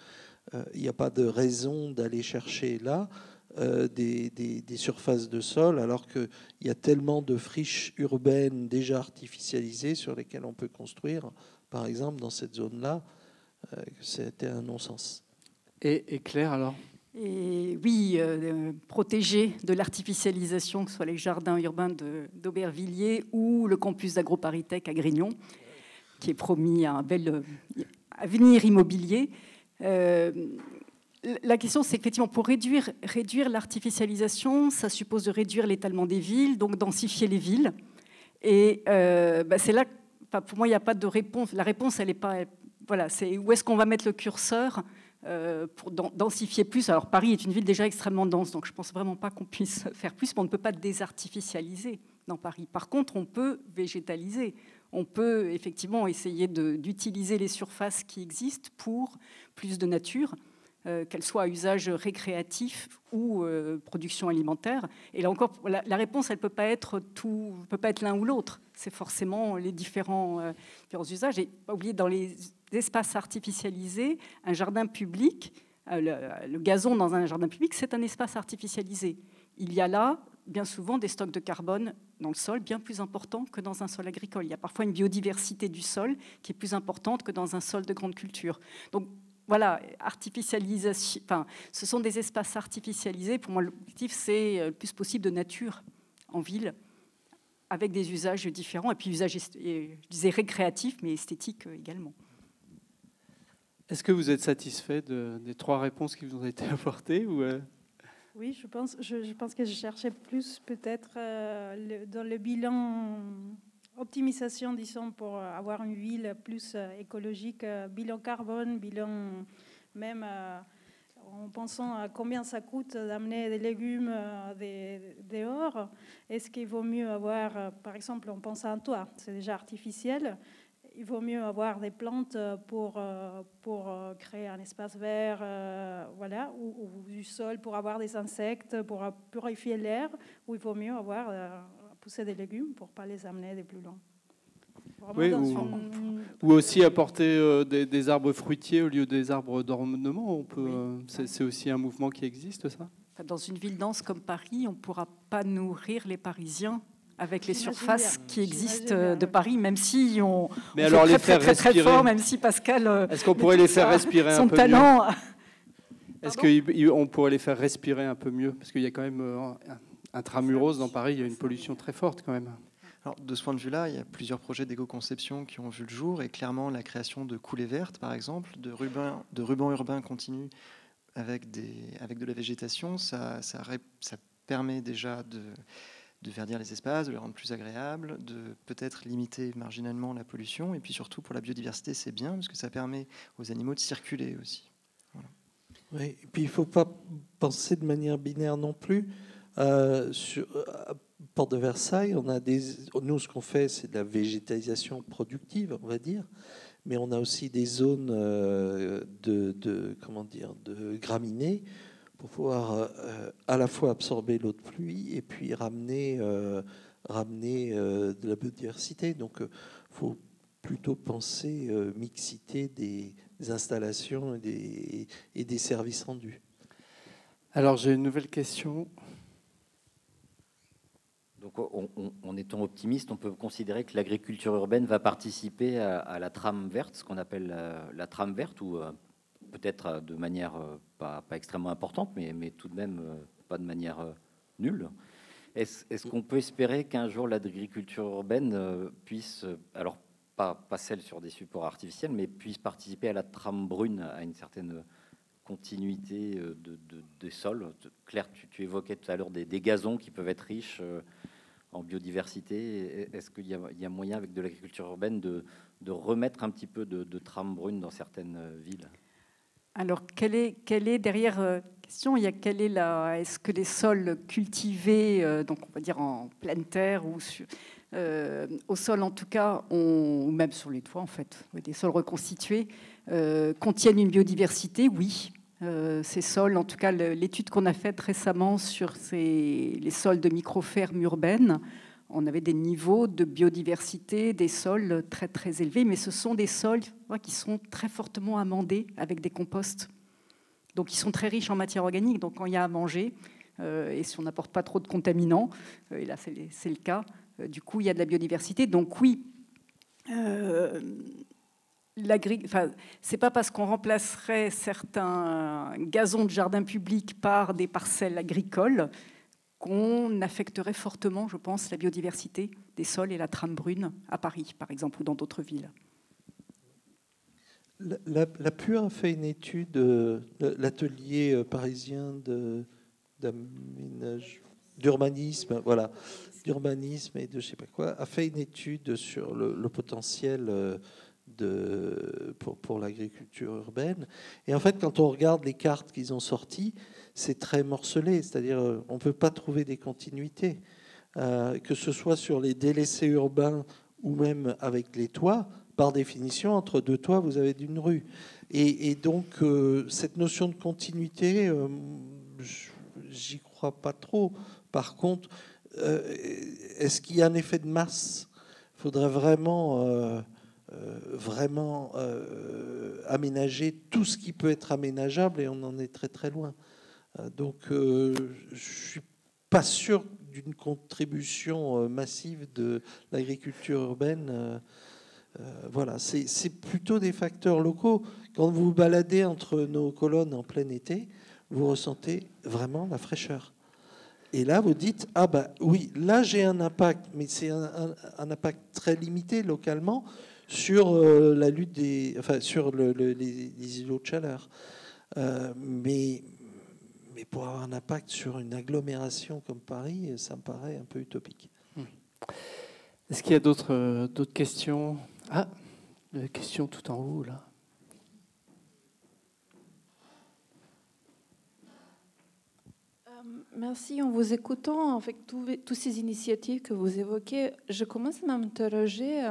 n'y a pas de raison d'aller chercher là des surfaces de sol, alors qu'il y a tellement de friches urbaines déjà artificialisées sur lesquelles on peut construire, par exemple, dans cette zone-là. C'était un non-sens. Et Claire, alors ? Et oui, protéger de l'artificialisation, que ce soit les jardins urbains d'Aubervilliers ou le campus d'AgroParisTech à Grignon, qui est promis à un bel avenir immobilier. La question, c'est qu'effectivement, pour réduire l'artificialisation, ça suppose de réduire l'étalement des villes, donc densifier les villes. Et c'est là, pour moi, il n'y a pas de réponse. La réponse, elle n'est pas... Voilà, c'est où est-ce qu'on va mettre le curseur pour densifier plus. Alors Paris est une ville déjà extrêmement dense, donc je ne pense vraiment pas qu'on puisse faire plus, mais on ne peut pas désartificialiser dans Paris. Par contre, on peut végétaliser. On peut effectivement essayer d'utiliser les surfaces qui existent pour plus de nature, qu'elle soit à usage récréatif ou production alimentaire. Et là encore, la réponse, elle ne peut pas être l'un ou l'autre. C'est forcément les différents usages. Et pas oublier, dans les espaces artificialisés, un jardin public, le gazon dans un jardin public, c'est un espace artificialisé. Il y a là, bien souvent, des stocks de carbone dans le sol bien plus importants que dans un sol agricole. Il y a parfois une biodiversité du sol qui est plus importante que dans un sol de grande culture. Donc, voilà, artificialisation. Enfin, ce sont des espaces artificialisés. Pour moi, l'objectif, c'est le plus possible de nature en ville, avec des usages différents, et puis usages, je disais, récréatifs, mais esthétiques également. Est-ce que vous êtes satisfait des trois réponses qui vous ont été apportées ou Oui, je pense que je cherchais plus peut-être dans le bilan optimisation, disons, pour avoir une ville plus écologique, bilan carbone, bilan même en pensant à combien ça coûte d'amener des légumes dehors. Est-ce qu'il vaut mieux avoir, par exemple, on pense à un toit, c'est déjà artificiel. Il vaut mieux avoir des plantes pour créer un espace vert, voilà, ou du sol pour avoir des insectes, pour purifier l'air, ou il vaut mieux avoir pousser des légumes pour ne pas les amener des plus loin. Oui, ou aussi apporter des arbres fruitiers au lieu des arbres d'ornement. On peut, c'est aussi un mouvement qui existe, ça ? Dans une ville dense comme Paris, on ne pourra pas nourrir les Parisiens avec les surfaces qui existent de Paris, même si on alors les faire très respirer. fort, même si Pascal... Est-ce qu'on pourrait les faire respirer un peu talent, mieux ? Est-ce qu'on pourrait les faire respirer un peu mieux ? Parce qu'il y a quand même intramuros dans Paris, il y a une pollution très forte quand même. Alors, de ce point de vue-là, il y a plusieurs projets d'éco-conception qui ont vu le jour, et clairement la création de coulées vertes, par exemple, de rubans urbains continus avec de la végétation, ça permet déjà de verdir les espaces, de les rendre plus agréables, de peut-être limiter marginalement la pollution, et puis surtout pour la biodiversité, c'est bien, parce que ça permet aux animaux de circuler aussi. Voilà. Oui, et puis il ne faut pas penser de manière binaire non plus. Sur Porte de Versailles, nous, ce qu'on fait, c'est de la végétalisation productive, on va dire, mais on a aussi des zones de graminées pour pouvoir à la fois absorber l'eau de pluie et puis ramener de la biodiversité. Donc, il faut plutôt penser mixité des installations et des services rendus. Alors, j'ai une nouvelle question. Donc, en étant optimiste, on peut considérer que l'agriculture urbaine va participer à la trame verte, ce qu'on appelle la trame verte, ou peut-être de manière pas extrêmement importante, mais tout de même pas de manière nulle. Est-ce qu'on peut espérer qu'un jour l'agriculture urbaine puisse, alors pas celle sur des supports artificiels, mais puisse participer à la trame brune, à une certaine continuité des sols? Claire, tu évoquais tout à l'heure des gazons qui peuvent être riches en biodiversité. Est-ce qu'il y a moyen, avec de l'agriculture urbaine, de remettre un petit peu de trame brune dans certaines villes? Alors, quelle est derrière question, est-ce que les sols cultivés, donc on va dire en pleine terre ou au sol en tout cas, ou même sur les toits en fait, des sols reconstitués, contiennent une biodiversité? Oui. Ces sols, en tout cas l'étude qu'on a faite récemment sur les sols de microfermes urbaines, on avait des niveaux de biodiversité des sols très très élevés, mais ce sont des sols qui sont très fortement amendés avec des composts. Donc ils sont très riches en matière organique, donc quand il y a à manger, et si on n'apporte pas trop de contaminants, et là c'est le cas, du coup il y a de la biodiversité. Donc oui, c'est pas parce qu'on remplacerait certains gazons de jardin public par des parcelles agricoles qu'on affecterait fortement, je pense, la biodiversité des sols et la trame brune à Paris, par exemple, ou dans d'autres villes. La PUA a fait une étude, l'atelier parisien d'urbanisme, voilà, d'urbanisme et de je sais pas quoi, a fait une étude sur le potentiel pour l'agriculture urbaine. Et en fait, quand on regarde les cartes qu'ils ont sorties, c'est très morcelé, c'est-à-dire on ne peut pas trouver des continuités, que ce soit sur les délaissés urbains ou même avec les toits. Par définition, entre deux toits, vous avez d'une rue. Et donc, cette notion de continuité, j'y crois pas trop. Par contre, est-ce qu'il y a un effet de masse? Il faudrait vraiment aménager tout ce qui peut être aménageable, et on en est très très loin. Donc, je suis pas sûr d'une contribution massive de l'agriculture urbaine. Voilà, c'est plutôt des facteurs locaux. Quand vous vous baladez entre nos colonnes en plein été, vous ressentez vraiment la fraîcheur. Et là, vous dites, ah bah oui, là j'ai un impact, mais c'est un impact très limité localement sur la lutte sur les îlots de chaleur. Mais pour avoir un impact sur une agglomération comme Paris, ça me paraît un peu utopique. Est-ce qu'il y a d'autres questions? Ah, la question tout en haut, là. Merci. En vous écoutant, avec toutes ces initiatives que vous évoquez, je commence à m'interroger.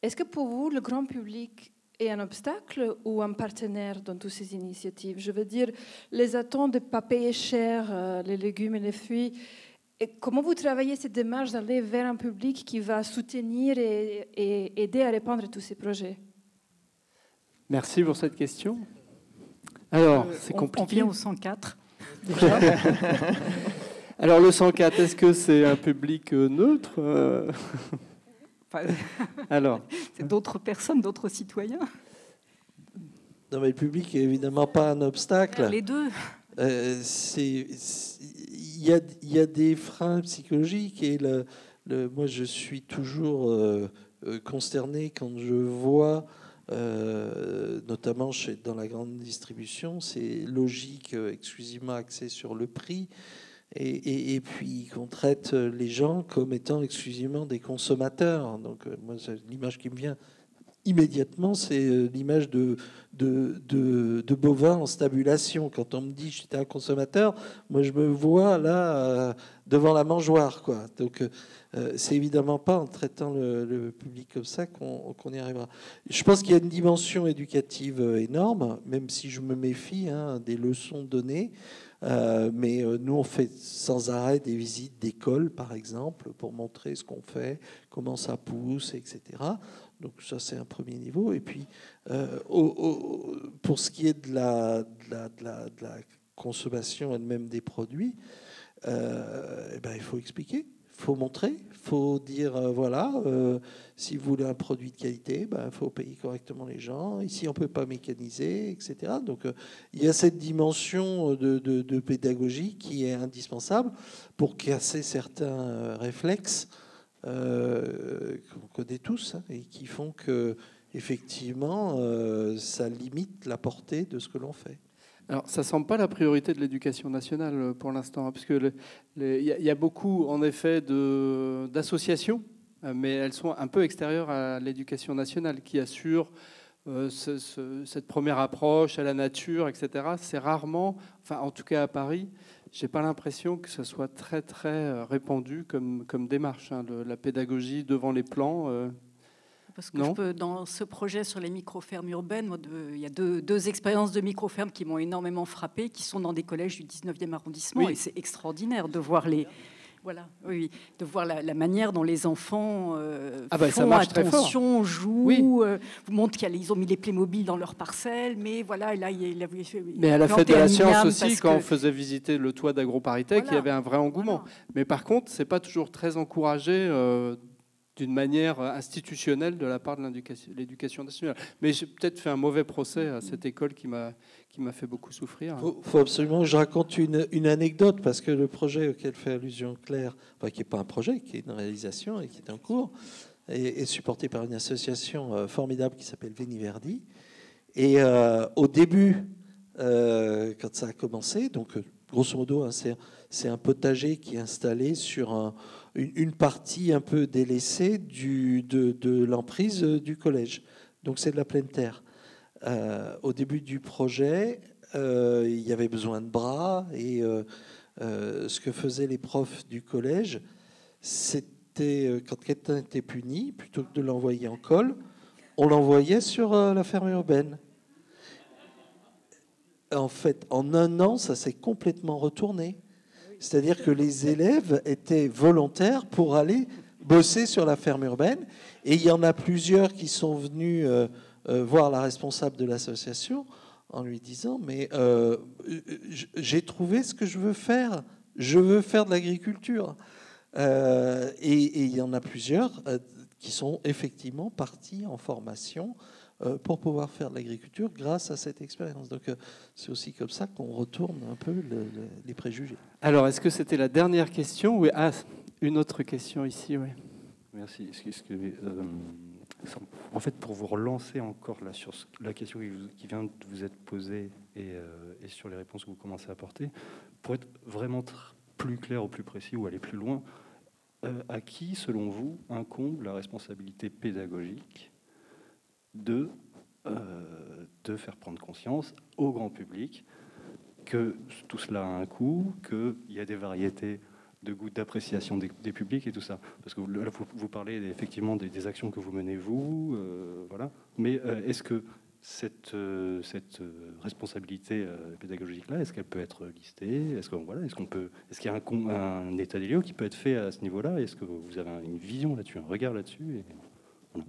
Est-ce que pour vous, le grand public est un obstacle ou un partenaire dans toutes ces initiatives? Je veux dire, les attentes de ne pas payer cher les légumes et les fruits. Et comment vous travaillez cette démarche d'aller vers un public qui va soutenir et aider à répondre à tous ces projets? Merci pour cette question. Alors, c'est compliqué. On vient au 104. Alors, le 104, est-ce que c'est un public neutre? Alors, c'est d'autres personnes, d'autres citoyens. Non, mais le public est évidemment pas un obstacle. Les deux. Il y a des freins psychologiques et moi je suis toujours consterné quand je vois, notamment dans la grande distribution, ces logiques exclusivement axées sur le prix et puis qu'on traite les gens comme étant exclusivement des consommateurs. Donc moi l'image qui me vient immédiatement, c'est l'image de bovins en stabulation. Quand on me dit j'étais un consommateur, moi je me vois là devant la mangeoire, quoi. Donc c'est évidemment pas en traitant le public comme ça qu'on y arrivera. Je pense qu'il y a une dimension éducative énorme, même si je me méfie des leçons données. Mais nous, on fait sans arrêt des visites d'écoles, par exemple, pour montrer ce qu'on fait, comment ça pousse, etc. Donc ça, c'est un premier niveau. Et puis, pour ce qui est de la consommation elle-même des produits, il faut expliquer. Il faut montrer, faut dire voilà, si vous voulez un produit de qualité, il faut payer correctement les gens. Ici, on peut pas mécaniser, etc. Donc, il y a cette dimension de pédagogie qui est indispensable pour casser certains réflexes qu'on connaît tous et qui font que effectivement, ça limite la portée de ce que l'on fait. Alors, ça ne semble pas la priorité de l'éducation nationale pour l'instant, parce que il y a beaucoup, en effet, d'associations, mais elles sont un peu extérieures à l'éducation nationale, qui assure cette première approche à la nature, etc. C'est rarement, enfin, en tout cas à Paris, j'ai pas l'impression que ce soit très, très répandu comme démarche, hein, la pédagogie devant les plans. Parce que dans ce projet sur les micro-fermes urbaines, il y a deux expériences de micro-fermes qui m'ont énormément frappée, qui sont dans des collèges du 19e arrondissement. Oui. Et c'est extraordinaire de voir de voir la manière dont les enfants font attention, jouent, vous montrent qu'ils ont mis les Playmobil dans leur parcelle, mais voilà, là, mais à la fête de la science aussi, quand on faisait visiter le toit d'AgroParisTech, il y avait un vrai engouement. Voilà. Mais par contre, c'est pas toujours très encouragé d'une manière institutionnelle de la part de l'éducation nationale. Mais j'ai peut-être fait un mauvais procès à cette école qui m'a fait beaucoup souffrir. Il faut absolument que je raconte une anecdote, parce que le projet auquel fait allusion Claire, qui n'est pas un projet, qui est une réalisation et qui est en cours, est supporté par une association formidable qui s'appelle Veni Verdi. Et au début, quand ça a commencé, donc grosso modo, hein, c'est un potager qui est installé sur une partie un peu délaissée de l'emprise du collège. Donc c'est de la pleine terre. Au début du projet, il y avait besoin de bras, et ce que faisaient les profs du collège, c'était quand quelqu'un était puni, plutôt que de l'envoyer en colle, on l'envoyait sur la ferme urbaine. En fait, en un an, ça s'est complètement retourné. C'est-à-dire que les élèves étaient volontaires pour aller bosser sur la ferme urbaine. Et il y en a plusieurs qui sont venus voir la responsable de l'association en lui disant « Mais j'ai trouvé ce que je veux faire. Je veux faire de l'agriculture. » Et il y en a plusieurs qui sont effectivement partis en formation pour pouvoir faire de l'agriculture grâce à cette expérience. Donc c'est aussi comme ça qu'on retourne un peu les préjugés. Alors, est-ce que c'était la dernière question? Oui. Ah, une autre question ici, oui. Merci. En fait, pour vous relancer encore là, sur la question qui vient de vous être posée et sur les réponses que vous commencez à apporter, pour être vraiment plus clair ou plus précis ou aller plus loin, à qui, selon vous, incombe la responsabilité pédagogique de faire prendre conscience au grand public que tout cela a un coût, qu'il y a des variétés de goût, d'appréciation des publics et tout ça. Parce que là, vous parlez effectivement des actions que vous menez, vous, voilà. Mais est-ce que cette responsabilité pédagogique-là, est-ce qu'elle peut être listée? Est-ce qu'il y a un état des lieux qui peut être fait à ce niveau-là? Est-ce que vous avez une vision là-dessus, un regard là-dessus? Voilà.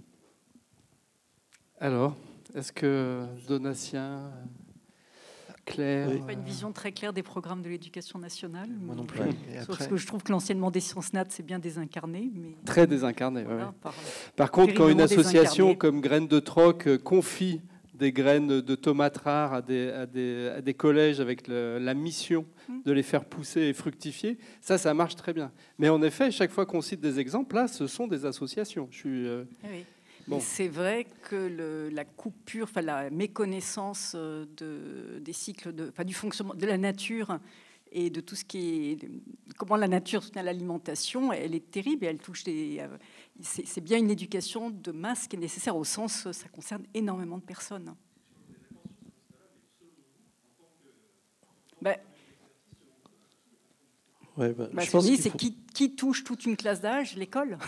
Alors, est-ce que Donatien, Claire... Je n'ai pas une vision très claire des programmes de l'éducation nationale. Moi non plus. Sauf que je trouve que l'enseignement des sciences nat, c'est bien désincarné. Mais... Très désincarné, voilà, oui. Par contre, quand une association désincarné. comme Graines de Troc confie des graines de tomates rares à des collèges avec la mission de les faire pousser et fructifier, ça marche très bien. Mais en effet, chaque fois qu'on cite des exemples, là, ce sont des associations. Oui. Bon. C'est vrai que la coupure, la méconnaissance des cycles, du fonctionnement de la nature et de tout ce qui est comment la nature soutient l'alimentation, elle est terrible et elle touche c'est bien une éducation de masse qui est nécessaire au sens ça concerne énormément de personnes. Je pense c'est qui touche toute une classe d'âge, l'école.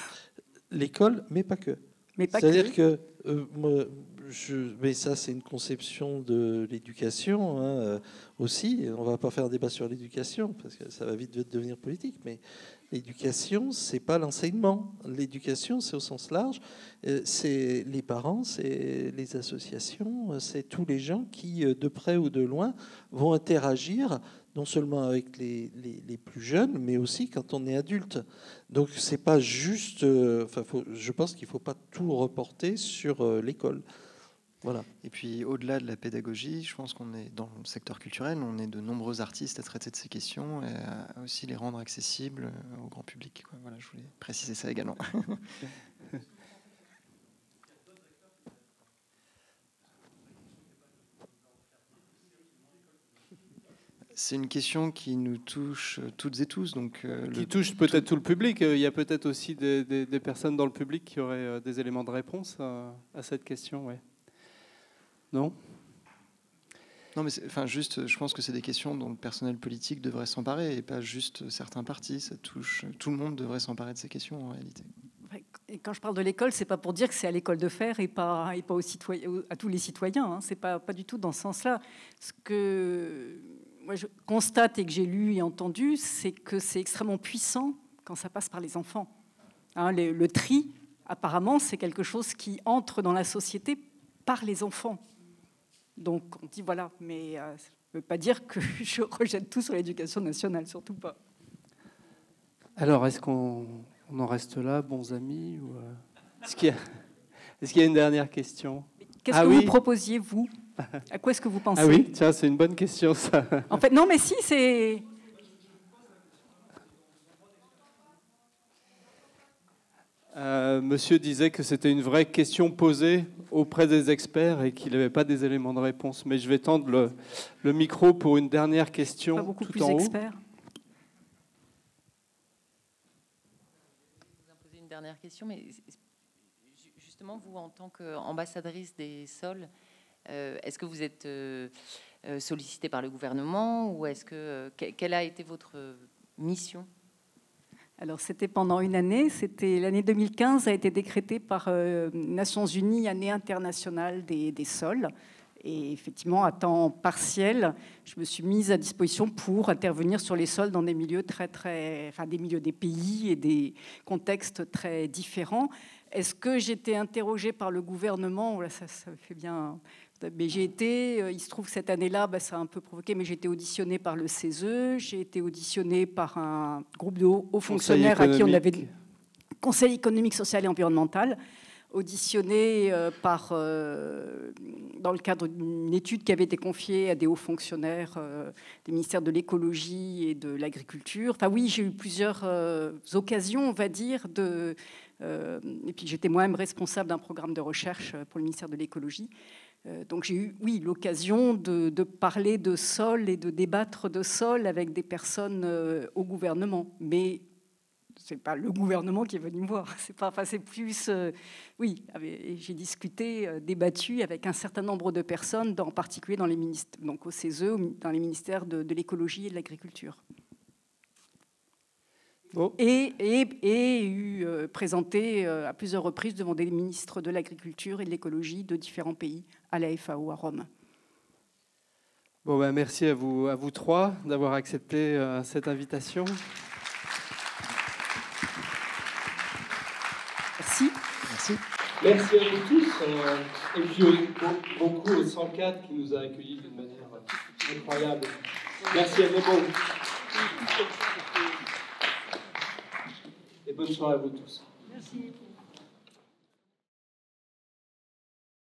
L'école, mais pas que. C'est-à-dire que, mais ça c'est une conception de l'éducation aussi. On ne va pas faire un débat sur l'éducation parce que ça va vite devenir politique. Mais L'éducation, c'est pas l'enseignement. L'éducation, c'est au sens large. C'est les parents, c'est les associations, c'est tous les gens qui, de près ou de loin, vont interagir non seulement avec les plus jeunes, mais aussi quand on est adulte. Donc c'est pas juste. Je pense qu'il faut pas tout reporter sur l'école. Voilà. Et puis au-delà de la pédagogie, je pense qu'on est dans le secteur culturel, on est de nombreux artistes à traiter de ces questions et à aussi les rendre accessibles au grand public. Voilà, je voulais préciser ça également. C'est une question qui nous touche toutes et tous. Donc, qui touche peut-être tout le public. Il y a peut-être aussi des personnes dans le public qui auraient des éléments de réponse à cette question. Ouais. Non ? Non, mais juste, je pense que c'est des questions dont le personnel politique devrait s'emparer et pas juste certains partis. Ça touche, tout le monde devrait s'emparer de ces questions en réalité. Et quand je parle de l'école, c'est pas pour dire que c'est à l'école de faire et pas à tous les citoyens. Hein. C'est pas du tout dans ce sens-là. Ce que moi je constate et que j'ai lu et entendu, c'est que c'est extrêmement puissant quand ça passe par les enfants. Hein, le tri, apparemment, c'est quelque chose qui entre dans la société par les enfants. Donc on dit voilà, mais ça ne veut pas dire que je rejette tout sur l'éducation nationale, surtout pas. Alors, est-ce qu'on en reste là, bons amis, ou est-ce qu'il y a une dernière question ? Qu'est-ce que vous proposiez, vous ? À quoi est-ce que vous pensez ? Ah oui, tiens, c'est une bonne question, ça. En fait, non, mais si, c'est... Monsieur disait que c'était une vraie question posée auprès des experts et qu'il n'avait pas des éléments de réponse. Mais je vais tendre le micro pour une dernière question. Pas beaucoup tout plus en haut. expert. Je vais vous poser une dernière question, mais justement, vous, en tant qu'ambassadrice des sols, est-ce que vous êtes sollicité par le gouvernement ou quelle a été votre mission ? Alors, c'était pendant une année. C'était l'année 2015 a été décrétée par Nations Unies année internationale des sols. Et effectivement, à temps partiel, je me suis mise à disposition pour intervenir sur les sols dans des milieux des milieux des pays et des contextes très différents. Est-ce que j'étais interrogée par le gouvernement ? Ça fait bien. Mais j'ai été, il se trouve cette année-là, ça a un peu provoqué, mais j'ai été auditionnée par le CESE, j'ai été auditionnée par un groupe de hauts fonctionnaires à qui on avait Conseil économique, social et environnemental, auditionnée dans le cadre d'une étude qui avait été confiée à des hauts fonctionnaires des ministères de l'écologie et de l'agriculture. Enfin oui, j'ai eu plusieurs occasions, on va dire, et puis j'étais moi-même responsable d'un programme de recherche pour le ministère de l'écologie. Donc j'ai eu, oui, l'occasion de parler de sol et de débattre de sol avec des personnes au gouvernement. Mais c'est pas le gouvernement qui est venu me voir. C'est plus, oui, j'ai discuté, débattu avec un certain nombre de personnes, en particulier dans les ministères, donc au CESE, dans les ministères de l'écologie et de l'agriculture. Oh. Et eu présenté à plusieurs reprises devant des ministres de l'agriculture et de l'écologie de différents pays à la FAO à Rome. Bon, merci à vous trois d'avoir accepté cette invitation. Merci. Merci. Merci à vous tous. Et puis beaucoup au 104 qui nous a accueillis d'une manière incroyable. Merci à vous. Et bonne soirée à vous tous. Merci.